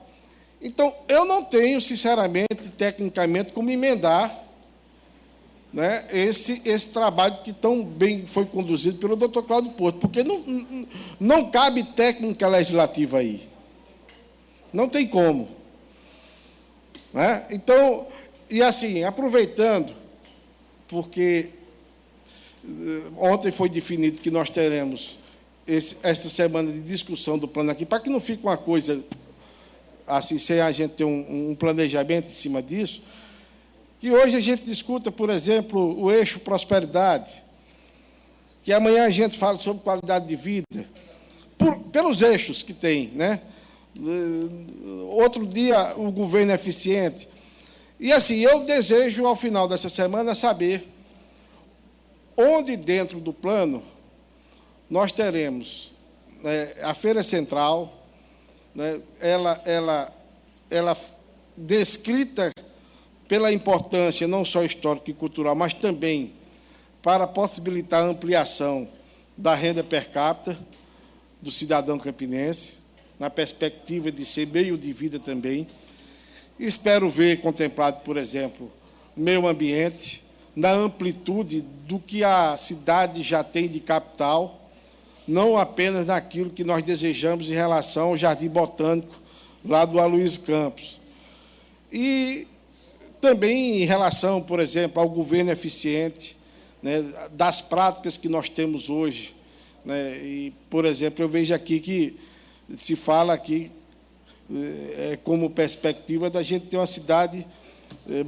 Então, eu não tenho, sinceramente, tecnicamente, como emendar, né, esse trabalho que tão bem foi conduzido pelo doutor Cláudio Porto, porque não cabe técnica legislativa aí. Não tem como. Né? Então, e assim, aproveitando, porque ontem foi definido que nós teremos esta semana de discussão do plano aqui, para que não fique uma coisa assim, sem a gente ter um planejamento em cima disso, que hoje a gente discuta, por exemplo, o eixo prosperidade, que amanhã a gente fala sobre qualidade de vida, pelos eixos que tem, né? Outro dia, o governo eficiente. E assim, eu desejo, ao final dessa semana, saber onde dentro do plano nós teremos, né, a Feira Central, né, ela descrita pela importância não só histórica e cultural, mas também para possibilitar a ampliação da renda per capita do cidadão campinense, na perspectiva de ser meio de vida também. Espero ver contemplado, por exemplo, o meio ambiente, na amplitude do que a cidade já tem de capital, não apenas naquilo que nós desejamos em relação ao Jardim Botânico, lá do Aloysio Campos. E também em relação, por exemplo, ao governo eficiente, né, das práticas que nós temos hoje. Né? E, por exemplo, eu vejo aqui que se fala aqui como perspectiva da gente ter uma cidade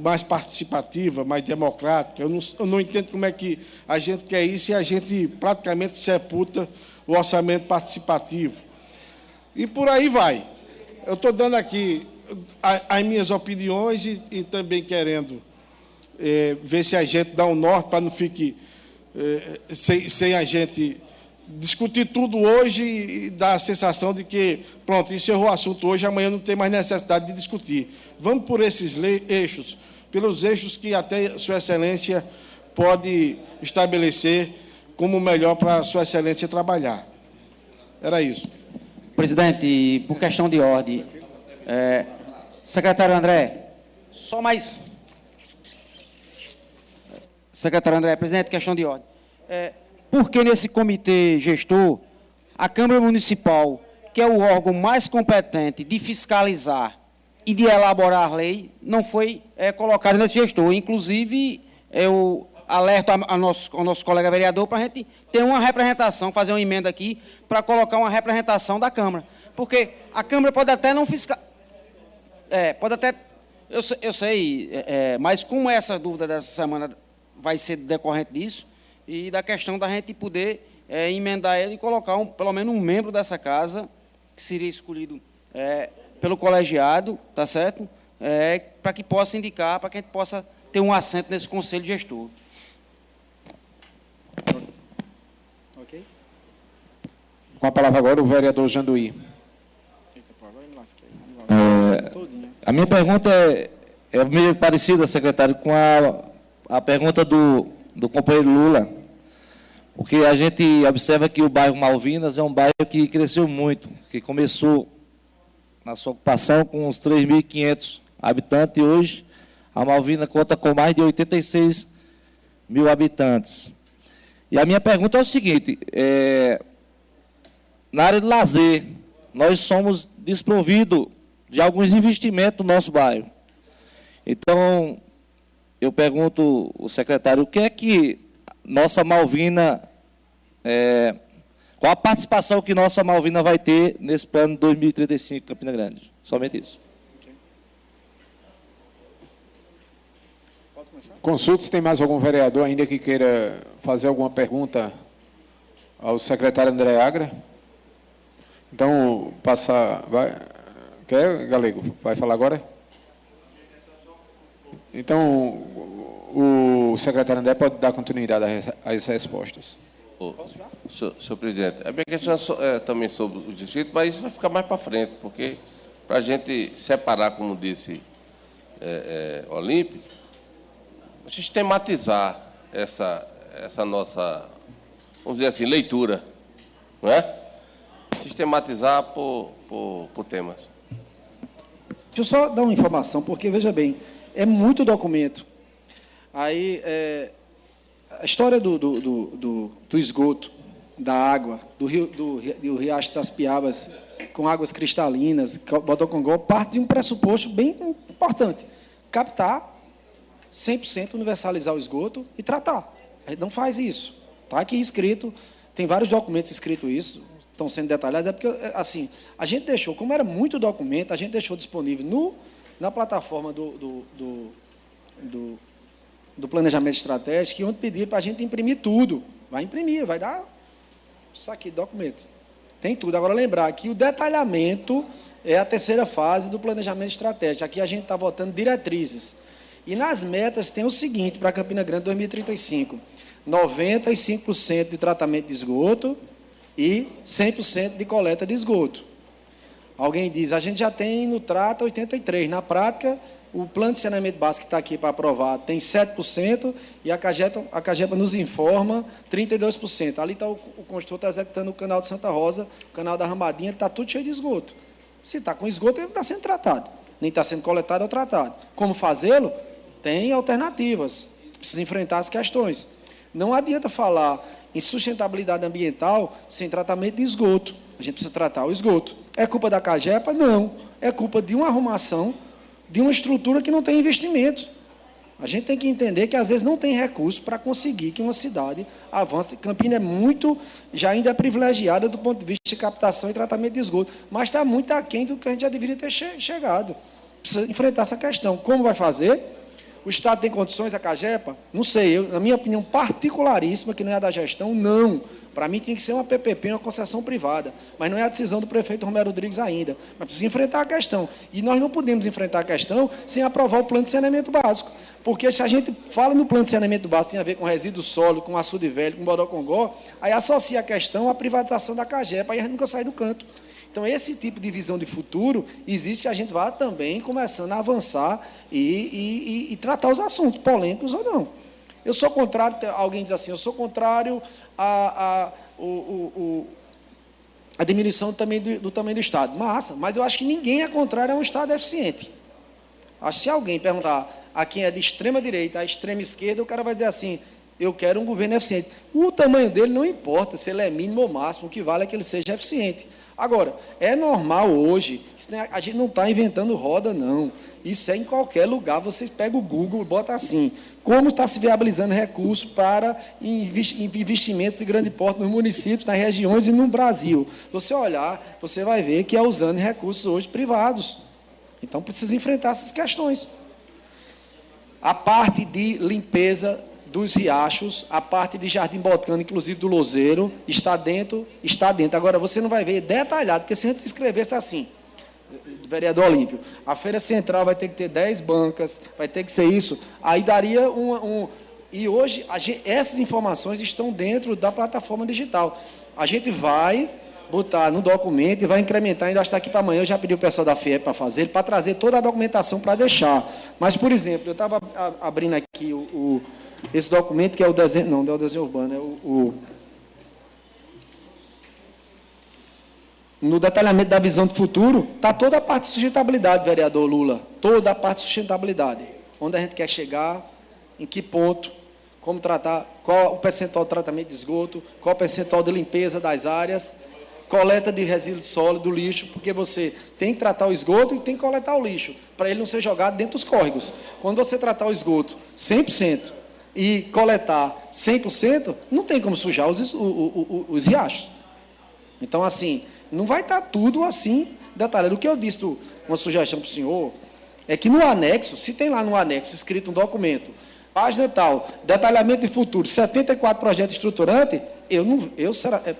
mais participativa, mais democrática. Eu não entendo como é que a gente quer isso e a gente praticamente sepulta o orçamento participativo. E por aí vai. Eu estou dando aqui as minhas opiniões e também querendo ver se a gente dá um norte para não fique sem a gente discutir tudo hoje e dar a sensação de que, pronto, encerrou o assunto hoje, amanhã não tem mais necessidade de discutir. Vamos por esses eixos, pelos eixos que até Sua Excelência pode estabelecer como melhor para Sua Excelência trabalhar. Era isso. Presidente, por questão de ordem, secretário André, só mais... Secretário André, presidente, questão de ordem. Por que nesse comitê gestor, a Câmara Municipal, que é o órgão mais competente de fiscalizar e de elaborar a lei, não foi colocada nesse gestor? Inclusive, eu alerto ao nosso colega vereador para a gente ter uma representação, fazer uma emenda aqui, para colocar uma representação da Câmara. Porque a Câmara pode até não fiscalizar... pode até... Eu sei, mas como essa dúvida dessa semana vai ser decorrente disso, e da questão da gente poder emendar ele e colocar pelo menos um membro dessa casa, que seria escolhido pelo colegiado, tá certo? Para que possa indicar, para que a gente possa ter um assento nesse conselho gestor. Ok? Com a palavra agora o vereador Janduí. A minha pergunta é meio parecida, secretário, com a pergunta do companheiro Lula, porque a gente observa que o bairro Malvinas é um bairro que cresceu muito, que começou na sua ocupação com uns 3.500 habitantes, e hoje a Malvina conta com mais de 86 mil habitantes. E a minha pergunta é o seguinte, na área de lazer, nós somos desprovidos de alguns investimentos no nosso bairro. Então, eu pergunto ao secretário, o que é que nossa Malvina, qual a participação que nossa Malvina vai ter nesse plano 2035 Campina Grande? Somente isso. Consulte se tem mais algum vereador ainda que queira fazer alguma pergunta ao secretário André Agra. Então, quer, Galego? Vai falar agora? Então, o secretário André pode dar continuidade às respostas. Senhor presidente, a minha questão é também sobre o distrito, mas isso vai ficar mais para frente, porque para a gente separar, como disse Olímpio, sistematizar essa nossa, vamos dizer assim, leitura, não é? Sistematizar por temas. Deixa eu só dar uma informação, porque, veja bem, é muito documento. Aí, a história do esgoto, da água, do Riacho das Piabas, com águas cristalinas, Bodocongó, parte de um pressuposto bem importante. Captar 100%, universalizar o esgoto e tratar. A gente não faz isso. Está aqui escrito, tem vários documentos escritos isso, estão sendo detalhados, porque, assim, a gente deixou, como era muito documento, a gente deixou disponível na plataforma do planejamento estratégico, onde pediram para a gente imprimir tudo. Vai imprimir, vai dar isso aqui, documento. Tem tudo. Agora, lembrar que o detalhamento é a terceira fase do planejamento estratégico. Aqui a gente está votando diretrizes. E nas metas tem o seguinte, para Campina Grande 2035, 95% de tratamento de esgoto e 100% de coleta de esgoto. Alguém diz, a gente já tem no Trata 83%. Na prática, o plano de saneamento básico que está aqui para aprovar tem 7% e a CAGEPA nos informa 32%. Ali está o construtor está executando o canal de Santa Rosa, o canal da Ramadinha, está tudo cheio de esgoto. Se está com esgoto, ele não está sendo tratado. Nem está sendo coletado ou tratado. Como fazê-lo? Tem alternativas. Precisa enfrentar as questões. Não adianta falar em sustentabilidade ambiental sem tratamento de esgoto. A gente precisa tratar o esgoto. É culpa da CAGEPA? Não. É culpa de uma arrumação de uma estrutura que não tem investimento. A gente tem que entender que, às vezes, não tem recurso para conseguir que uma cidade avance. Campina é muito, já ainda é privilegiada do ponto de vista de captação e tratamento de esgoto, mas está muito aquém do que a gente já deveria ter chegado. Precisa enfrentar essa questão. Como vai fazer? O Estado tem condições, a CAGEPA? Não sei, na minha opinião particularíssima, que não é a da gestão, não. Para mim tem que ser uma PPP, uma concessão privada, mas não é a decisão do prefeito Romero Rodrigues ainda. Mas precisa enfrentar a questão. E nós não podemos enfrentar a questão sem aprovar o plano de saneamento básico. Porque se a gente fala no plano de saneamento básico, tem a ver com resíduo sólido, com açude velho, com bodocongó, aí associa a questão à privatização da CAGEPA, aí a gente nunca sai do canto. Então, esse tipo de visão de futuro existe, que a gente vá também começando a avançar e tratar os assuntos, polêmicos ou não. Eu sou contrário, alguém diz assim, eu sou contrário à diminuição do tamanho do Estado. Massa, mas eu acho que ninguém é contrário a um Estado eficiente. Acho que se alguém perguntar a quem é de extrema direita, a extrema esquerda, o cara vai dizer assim, eu quero um governo eficiente. O tamanho dele não importa se ele é mínimo ou máximo, o que vale é que ele seja eficiente. Agora, é normal hoje, a gente não está inventando roda, não. Isso é em qualquer lugar. Você pega o Google e bota assim, como está se viabilizando recursos para investimentos de grande porte nos municípios, nas regiões e no Brasil. Se você olhar, você vai ver que é usando recursos hoje privados. Então, precisa enfrentar essas questões. A parte de limpeza dos riachos, a parte de jardim botânico, inclusive do Lozeiro, está dentro. Agora, você não vai ver detalhado, porque se a gente escrevesse assim, vereador Olímpio, a Feira Central vai ter que ter 10 bancas, vai ter que ser isso, aí daria E hoje, essas informações estão dentro da plataforma digital. A gente vai botar no documento e vai incrementar, ainda está aqui para amanhã, eu já pedi o pessoal da FIEP para fazer, para trazer toda a documentação para deixar. Mas, por exemplo, eu estava abrindo aqui esse documento, que é o desenho, não é o desenho urbano, no detalhamento da visão do futuro, está toda a parte de sustentabilidade, vereador Lula, toda a parte de sustentabilidade, onde a gente quer chegar, em que ponto, como tratar, qual o percentual de tratamento de esgoto, qual o percentual de limpeza das áreas, coleta de resíduo sólido, lixo, porque você tem que tratar o esgoto e tem que coletar o lixo, para ele não ser jogado dentro dos córregos. Quando você tratar o esgoto 100%, e coletar 100%, não tem como sujar os riachos. Então, assim, não vai estar tudo assim detalhado. O que eu disse, uma sugestão para o senhor, é que no anexo, se tem lá no anexo escrito um documento, página tal, detalhamento de futuro, 74 projetos estruturantes,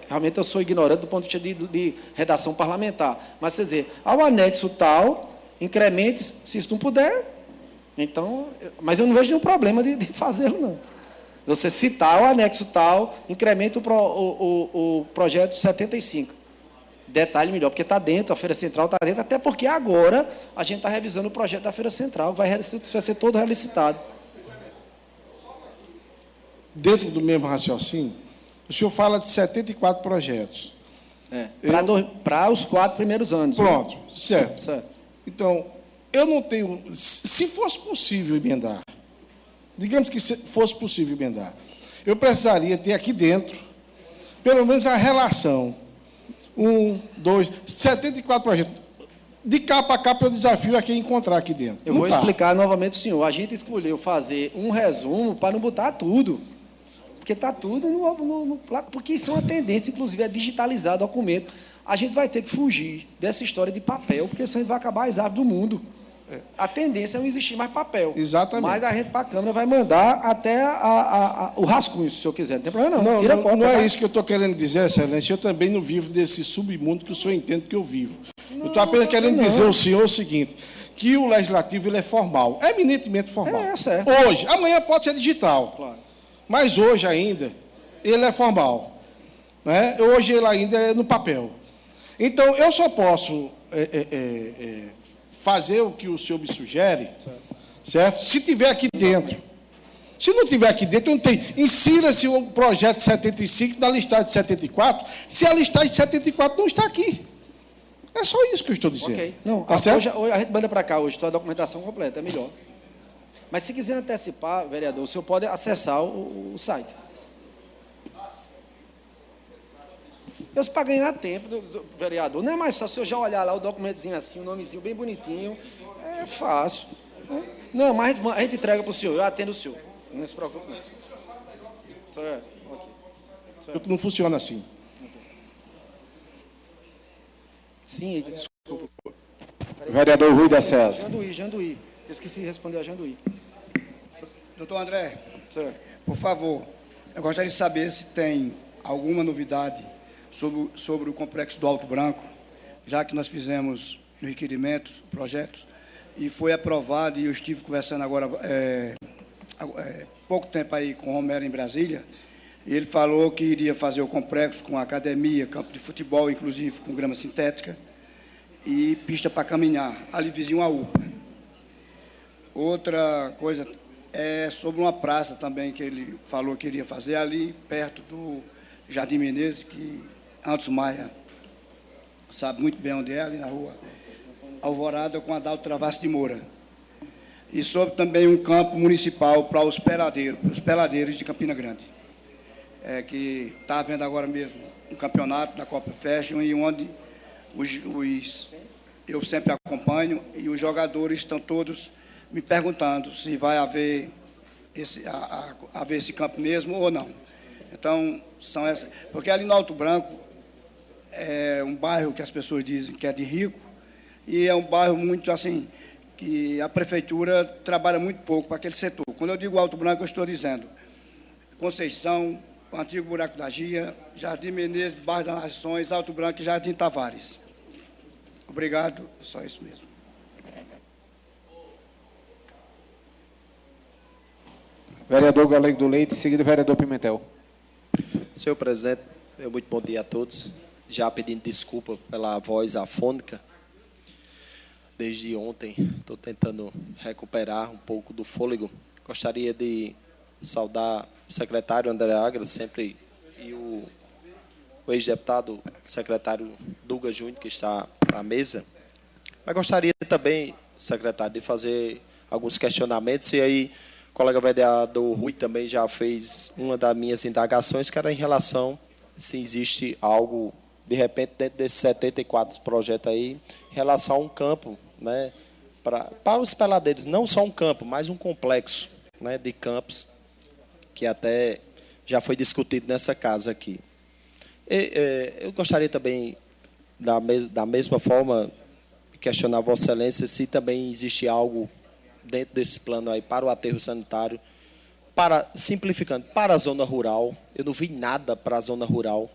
realmente eu sou ignorante do ponto de vista de redação parlamentar. Mas, quer dizer, ao anexo tal, incremente, se isso não puder... Então, mas eu não vejo nenhum problema de fazê-lo, não. Você citar o anexo tal, incrementa o projeto 75. Detalhe melhor, porque está dentro, a Feira Central está dentro, até porque agora a gente está revisando o projeto da Feira Central, vai ser todo relicitado. Dentro do mesmo raciocínio, o senhor fala de 74 projetos. Para os 4 primeiros anos. Pronto, né? Certo. Então, eu não tenho... Se fosse possível emendar, digamos que fosse possível emendar, eu precisaria ter aqui dentro, pelo menos a relação, 74 projetos. De capa a capa, eu desafio a quem encontrar aqui dentro. Eu vou explicar novamente, senhor. A gente escolheu fazer um resumo para não botar tudo. Porque está tudo porque isso é uma tendência, inclusive, é digitalizar documento. A gente vai ter que fugir dessa história de papel, porque senão a gente vai acabar as árvores do mundo. A tendência é não existir mais papel. Exatamente. Mas a gente, para a Câmara, vai mandar até o rascunho, se o senhor quiser. Não tem problema, não. Não é isso que eu estou querendo dizer, Excelência. Eu também não vivo desse submundo que o senhor entende que eu vivo. Eu estou apenas querendo dizer ao senhor o seguinte, que o Legislativo ele é formal, eminentemente formal. Certo. Hoje, amanhã pode ser digital. Claro. Mas hoje ainda, ele é formal. Né? Hoje ele ainda é no papel. Então, eu só posso fazer o que o senhor me sugere, certo? Se tiver aqui dentro. Se não tiver aqui dentro, não tem. Insira-se o projeto de 75 na listagem de 74, se a listagem de 74 não está aqui. É só isso que eu estou dizendo. Ok. Não, hoje a gente manda para cá hoje, toda a documentação completa, é melhor. Mas se quiser antecipar, vereador, o senhor pode acessar o site. Para ganhar tempo do vereador. Não é mais fácil, se eu já olhar lá o documentozinho assim, o nomezinho bem bonitinho, é fácil. Não, mas a gente entrega para o senhor, eu atendo o senhor. Não se preocupe, não. Não funciona assim. Sim, Eita, desculpa. Vereador Rui da César. Janduí. Eu esqueci de responder a Janduí. Doutor André, Senhor. por favor, eu gostaria de saber se tem alguma novidade sobre o complexo do Alto Branco, já que nós fizemos no requerimento, projetos, e foi aprovado, e eu estive conversando agora, pouco tempo aí com o Romero em Brasília, e ele falou que iria fazer o complexo com academia, campo de futebol, inclusive com grama sintética, e pista para caminhar, ali vizinho à UPA. Outra coisa é sobre uma praça também que ele falou que iria fazer ali perto do Jardim Menezes, que Antos Maia sabe muito bem onde é, ali na rua Alvorada, com Adalto Travassos de Moura. E sobre também um campo municipal para os peladeiros de Campina Grande, que está havendo agora mesmo um campeonato da Copa Fashion, e onde eu sempre acompanho, e os jogadores estão todos me perguntando se vai haver esse campo mesmo ou não. Então, são essas. Porque ali no Alto Branco é um bairro que as pessoas dizem que é de rico, e é um bairro muito assim, que a prefeitura trabalha muito pouco para aquele setor. Quando eu digo Alto Branco, eu estou dizendo Conceição, o antigo Buraco da Gia, Jardim Menezes, Bairro das Nações, Alto Branco e Jardim Tavares. Obrigado, só isso mesmo. Vereador Galego do Leite, seguido vereador Pimentel. Senhor presidente, muito bom dia a todos. Já pedindo desculpa pela voz afônica. Desde ontem, estou tentando recuperar um pouco do fôlego. Gostaria de saudar o secretário André Agra, sempre, e o ex-deputado secretário Duga Júnior, que está à mesa. Mas gostaria também, secretário, de fazer alguns questionamentos, e aí o colega vereador Rui também já fez uma das minhas indagações, que era em relação se existe algo, de repente, dentro desses 74 projetos aí, em relação a um campo, né, para os peladeiros, não só um campo, mas um complexo, né, de campos, que até já foi discutido nessa casa aqui. Eu gostaria também, da mesma forma, questionar Vossa Excelência se também existe algo dentro desse plano aí para o aterro sanitário, simplificando, para a zona rural. Eu não vi nada para a zona rural,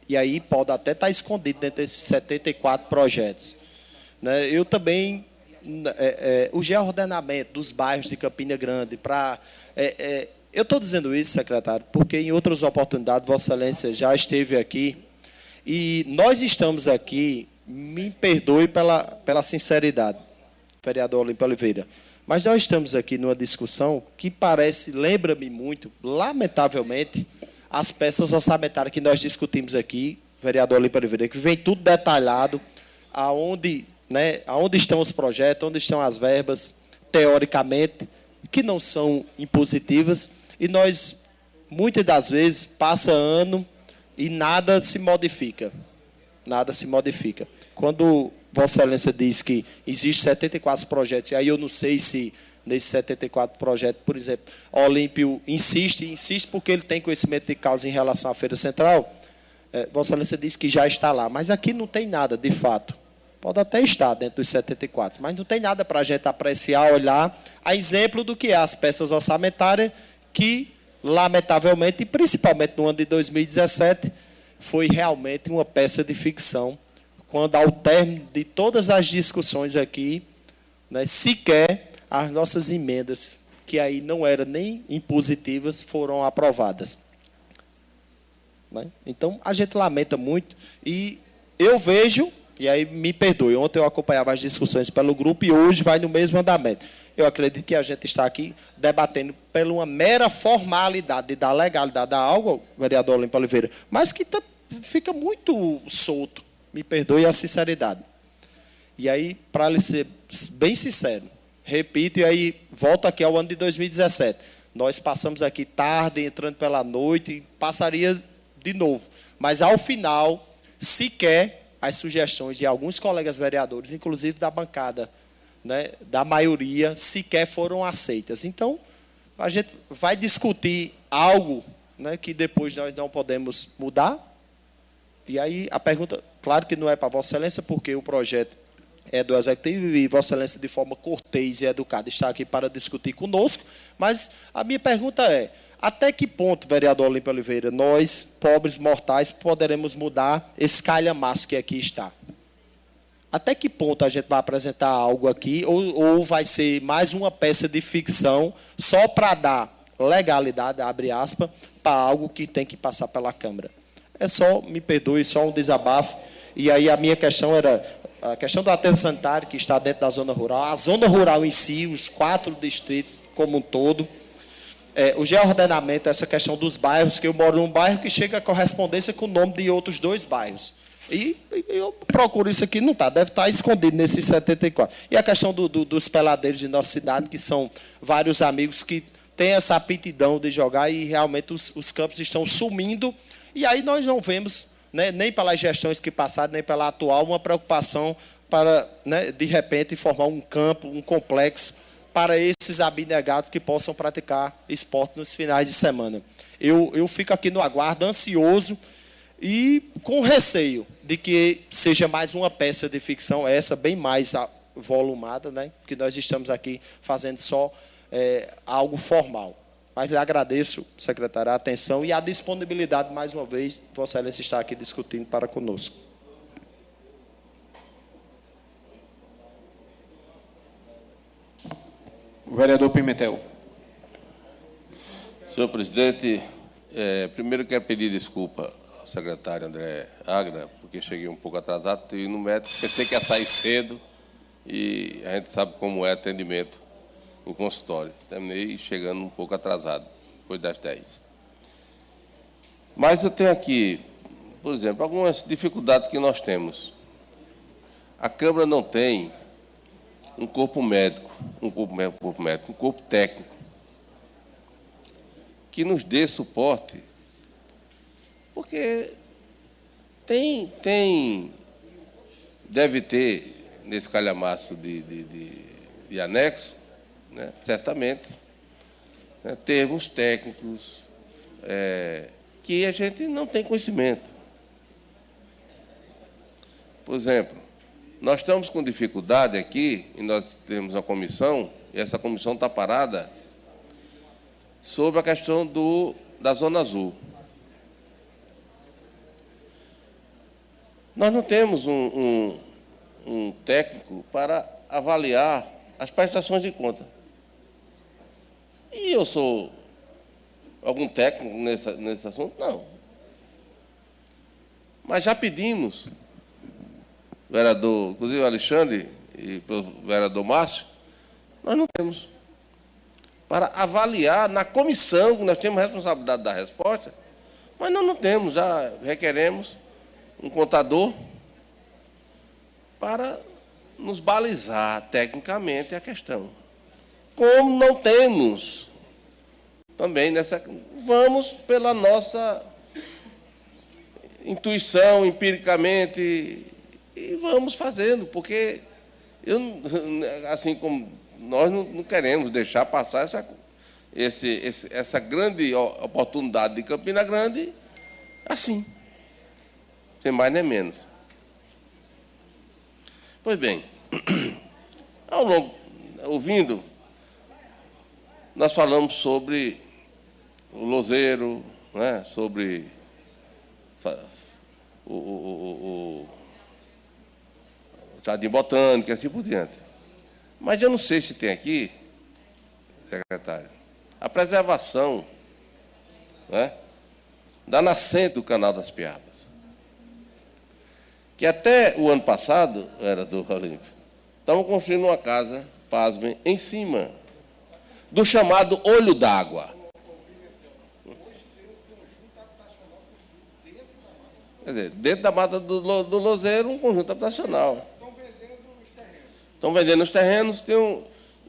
e aí pode até estar escondido dentro desses 74 projetos. Né? Eu também, o geordenamento dos bairros de Campina Grande, eu estou dizendo isso, secretário, porque em outras oportunidades Vossa Excelência já esteve aqui, e nós estamos aqui, me perdoe pela sinceridade, vereador Olímpio Oliveira, mas nós estamos aqui numa discussão que lembra-me muito, lamentavelmente, as peças orçamentárias que nós discutimos aqui, vereador Olímpio Oliveira, que vem tudo detalhado, aonde estão os projetos, onde estão as verbas, teoricamente, que não são impositivas, e nós, muitas das vezes, passa ano e nada se modifica. Nada se modifica. Quando Vossa Excelência diz que existem 74 projetos, e aí eu não sei se nesses 74 projetos, por exemplo, o Olímpio insiste porque ele tem conhecimento de causa em relação à Feira Central, Vossa Excelência diz que já está lá, mas aqui não tem nada, de fato. Pode até estar dentro dos 74, mas não tem nada para a gente apreciar, olhar, a exemplo do que é as peças orçamentárias, que, lamentavelmente, e principalmente no ano de 2017, foi realmente uma peça de ficção, quando, ao término de todas as discussões aqui, né, sequer as nossas emendas, que aí não eram nem impositivas, foram aprovadas. Né? Então, a gente lamenta muito, e eu vejo, e aí me perdoe, ontem eu acompanhava as discussões pelo grupo, e hoje vai no mesmo andamento. Eu acredito que a gente está aqui debatendo pela uma mera formalidade de dar legalidade a algo, vereador Olímpio Oliveira, mas que fica muito solto. Me perdoe a sinceridade. E aí, para lhe ser bem sincero, repito, e aí volto aqui ao ano de 2017. Nós passamos aqui tarde, entrando pela noite, e passaria de novo. Mas, ao final, sequer as sugestões de alguns colegas vereadores, inclusive da bancada né, da maioria sequer foram aceitas. Então, a gente vai discutir algo, né, que depois nós não podemos mudar. E aí a pergunta, claro que não é para Vossa Excelência, porque o projeto é do Executivo e Vossa Excelência, de forma cortês e educada, está aqui para discutir conosco. Mas a minha pergunta é: até que ponto, vereador Olímpio Oliveira, nós, pobres mortais, poderemos mudar esse calhamaço que aqui está? Até que ponto a gente vai apresentar algo aqui, ou vai ser mais uma peça de ficção só para dar legalidade, abre aspas, para algo que tem que passar pela Câmara? É só, me perdoe, só um desabafo. E aí a minha questão era a questão do aterro sanitário, que está dentro da zona rural, a zona rural em si, os 4 distritos como um todo, o geordenamento, essa questão dos bairros, que eu moro num bairro que chega a correspondência com o nome de outros 2 bairros. E eu procuro isso aqui, não está, deve estar escondido nesses 74. E a questão dos peladeiros de nossa cidade, que são vários amigos que têm essa aptidão de jogar e realmente os campos estão sumindo. E aí nós não vemos, né, nem pelas gestões que passaram, nem pela atual, uma preocupação para, né, de repente, formar um campo, um complexo para esses abnegados que possam praticar esporte nos finais de semana. Eu fico aqui no aguardo, ansioso e com receio de que seja mais uma peça de ficção, essa bem mais volumada, né, que nós estamos aqui fazendo só algo formal. Mas lhe agradeço, secretário, a atenção e a disponibilidade, mais uma vez, Vossa Excelência está aqui discutindo para conosco. O vereador Pimentel. Senhor presidente, primeiro quero pedir desculpa ao secretário André Agra, porque cheguei um pouco atrasado, estive no médico, pensei que ia sair cedo, e a gente sabe como é atendimento no consultório. Terminei chegando um pouco atrasado, depois das 10. Mas eu tenho aqui, por exemplo, algumas dificuldades que nós temos. A Câmara não tem um corpo médico, um corpo técnico, que nos dê suporte, porque deve ter, nesse calhamaço de anexo, né, certamente, né, termos técnicos que a gente não tem conhecimento. Por exemplo, nós estamos com dificuldade aqui, e nós temos uma comissão, e essa comissão está parada, sobre a questão da Zona Azul. Nós não temos um técnico para avaliar as prestações de conta. E eu sou algum técnico nesse assunto? Não. Mas já pedimos, vereador, inclusive o Alexandre e o vereador Márcio, nós não temos. Para avaliar na comissão, nós temos responsabilidade da resposta, mas nós não temos, já requeremos um contador para nos balizar tecnicamente a questão. Como não temos também vamos pela nossa intuição, empiricamente, e vamos fazendo, porque assim como nós não queremos deixar passar essa grande oportunidade de Campina Grande assim, sem mais nem menos. Pois bem, ao longo, ouvindo, nós falamos sobre o Lozeiro, né, sobre o Jardim Botânico e assim por diante. Mas eu não sei se tem aqui, secretário, a preservação, né, da nascente do Canal das Piabas. Que até o ano passado, era do Olímpio, estavam construindo uma casa, pasmem, em cima do chamado Olho d'Água. Quer dizer, dentro da mata do Lozeiro, um conjunto habitacional. Estão vendendo os terrenos.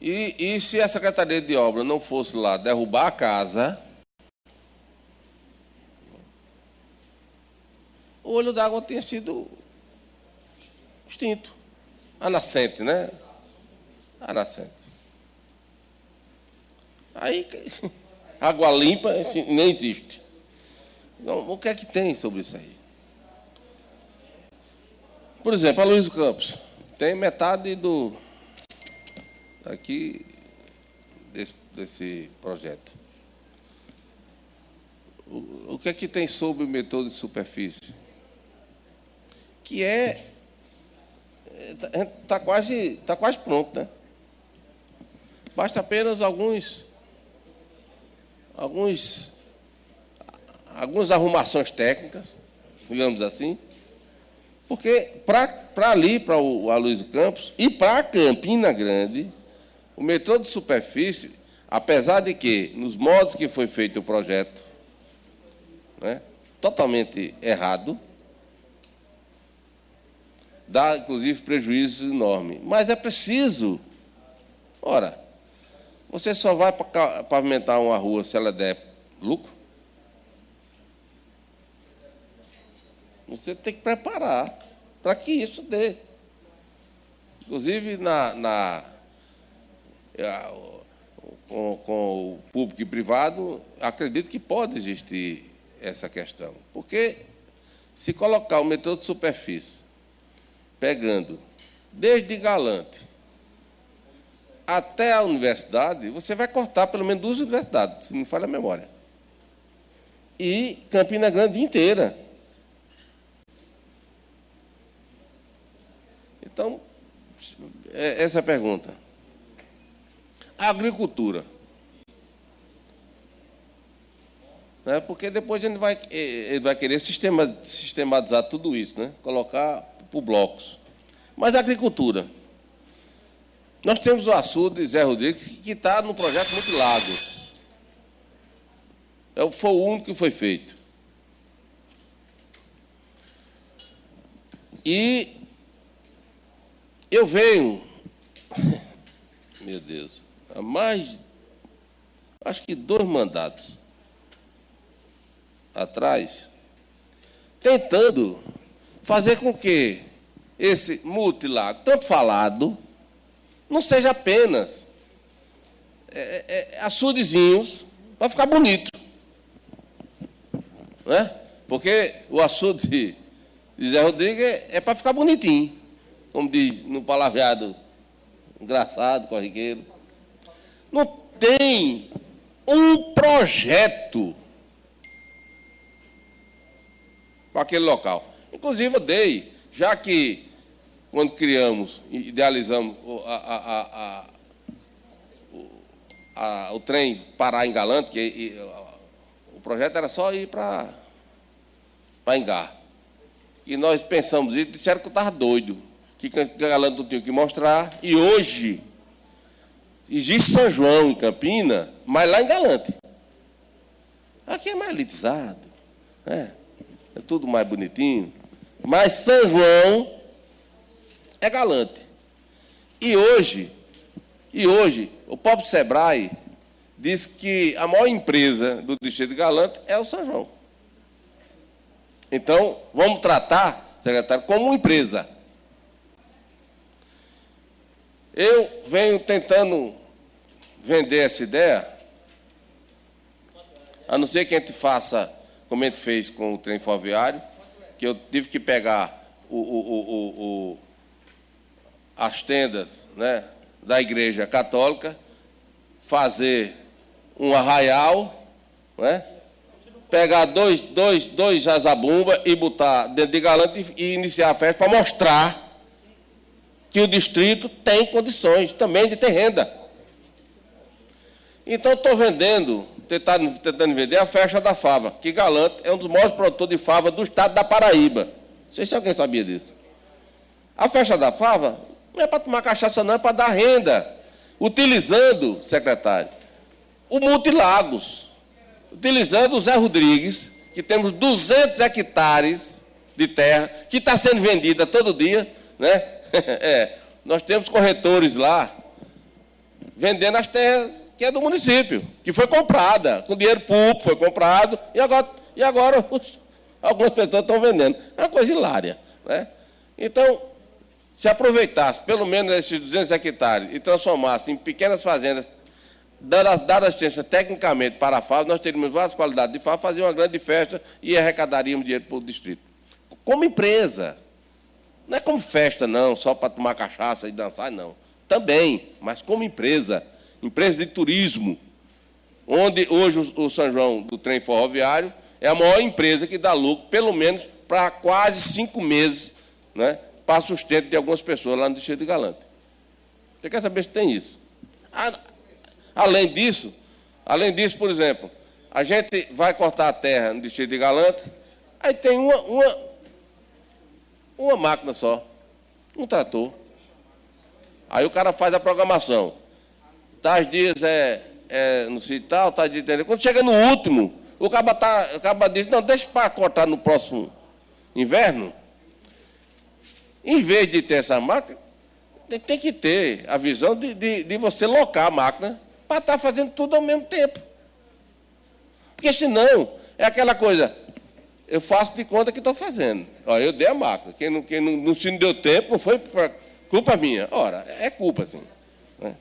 E se a Secretaria de Obra não fosse lá derrubar a casa, o Olho d'Água tinha sido extinto. A nascente, né? a nascente. Aí, água limpa nem existe. Então, o que é que tem sobre isso aí? Por exemplo, a Luiz Campos tem metade aqui desse projeto. O que é que tem sobre o metrô de superfície? Que está quase pronto, né? Basta apenas algumas arrumações técnicas, digamos assim, porque para ali, para o Aloysio Campos e para Campina Grande, o metrô de superfície, apesar de que, nos modos que foi feito o projeto, né, totalmente errado, dá, inclusive, prejuízo enorme. Mas é preciso. Ora, você só vai pavimentar uma rua se ela der lucro? Você tem que preparar para que isso dê. Inclusive, com o público e privado, acredito que pode existir essa questão. Porque, se colocar o metrô de superfície, pegando desde Galante até a universidade, você vai cortar pelo menos 2 universidades, se não falha a memória. E Campina Grande inteira. Então, essa é a pergunta. A agricultura. Né? Porque depois ele vai querer sistematizar tudo isso, né? Colocar por blocos. Mas a agricultura. Nós temos o açude Zé Rodrigues, que está no projeto Monte Lago. Foi o único que foi feito. E eu venho, meu Deus, há mais, acho que 2 mandatos atrás, tentando fazer com que esse multilago, tanto falado, não seja apenas açudezinhos para ficar bonito. Não é? Porque o açude de Zé Rodrigues é para ficar bonitinho, como diz no palavreado engraçado, corriqueiro. Não tem um projeto para aquele local. Inclusive, eu dei, já que, quando criamos, idealizamos o trem parar em Galante, que o projeto era só ir para Engar. E nós pensamos isso, disseram que eu estava doido, que Galante não tinha que mostrar, e hoje existe São João em Campina, mas lá em Galante. Aqui é mais elitizado, é tudo mais bonitinho, mas São João é Galante. E hoje, o próprio Sebrae diz que a maior empresa do distrito de Galante é o São João. Então, vamos tratar, secretário, como uma empresa. Eu venho tentando vender essa ideia, a não ser que a gente faça, como a gente fez com o trem ferroviário, que eu tive que pegar as tendas, né, da Igreja Católica, fazer um arraial, né, pegar dois jazabumba e botar dentro de Galante e iniciar a festa para mostrar que o distrito tem condições também de ter renda. Então, estou tentando vender a festa da fava, que Galante é um dos maiores produtores de fava do estado da Paraíba. Não sei se alguém sabia disso. A festa da fava não é para tomar cachaça, não, é para dar renda. Utilizando, secretário, o Multilagos, utilizando o Zé Rodrigues, que temos 200 hectares de terra, que está sendo vendida todo dia, né? Nós temos corretores lá, vendendo as terras que é do município, que foi comprada, com dinheiro público, foi comprado, e agora algumas pessoas estão vendendo. É uma coisa hilária, né? Então, se aproveitasse pelo menos esses 200 hectares e transformasse em pequenas fazendas, dada assistência tecnicamente para a FAO, nós teríamos várias qualidades de FAO, fazer uma grande festa e arrecadaríamos dinheiro para o distrito. Como empresa. Não é como festa, não, só para tomar cachaça e dançar, não. Também, mas como empresa. Empresa de turismo, onde hoje o São João do trem ferroviário é a maior empresa que dá lucro, pelo menos para quase 5 meses, né, para sustento de algumas pessoas lá no Distrito de Galante. Você quer saber se tem isso? Além disso, por exemplo, a gente vai cortar a terra no Distrito de Galante, aí tem uma máquina só, um trator. Aí o cara faz a programação. Tais dias no sítio tal, tais dias... Quando chega no último, o cara diz, não, deixa para cortar no próximo inverno. Em vez de ter essa máquina, tem que ter a visão de você locar a máquina para estar fazendo tudo ao mesmo tempo. Porque senão, é aquela coisa, eu faço de conta que estou fazendo. Olha, eu dei a máquina. Se não deu tempo, não foi culpa minha. Ora, é culpa, sim. Né?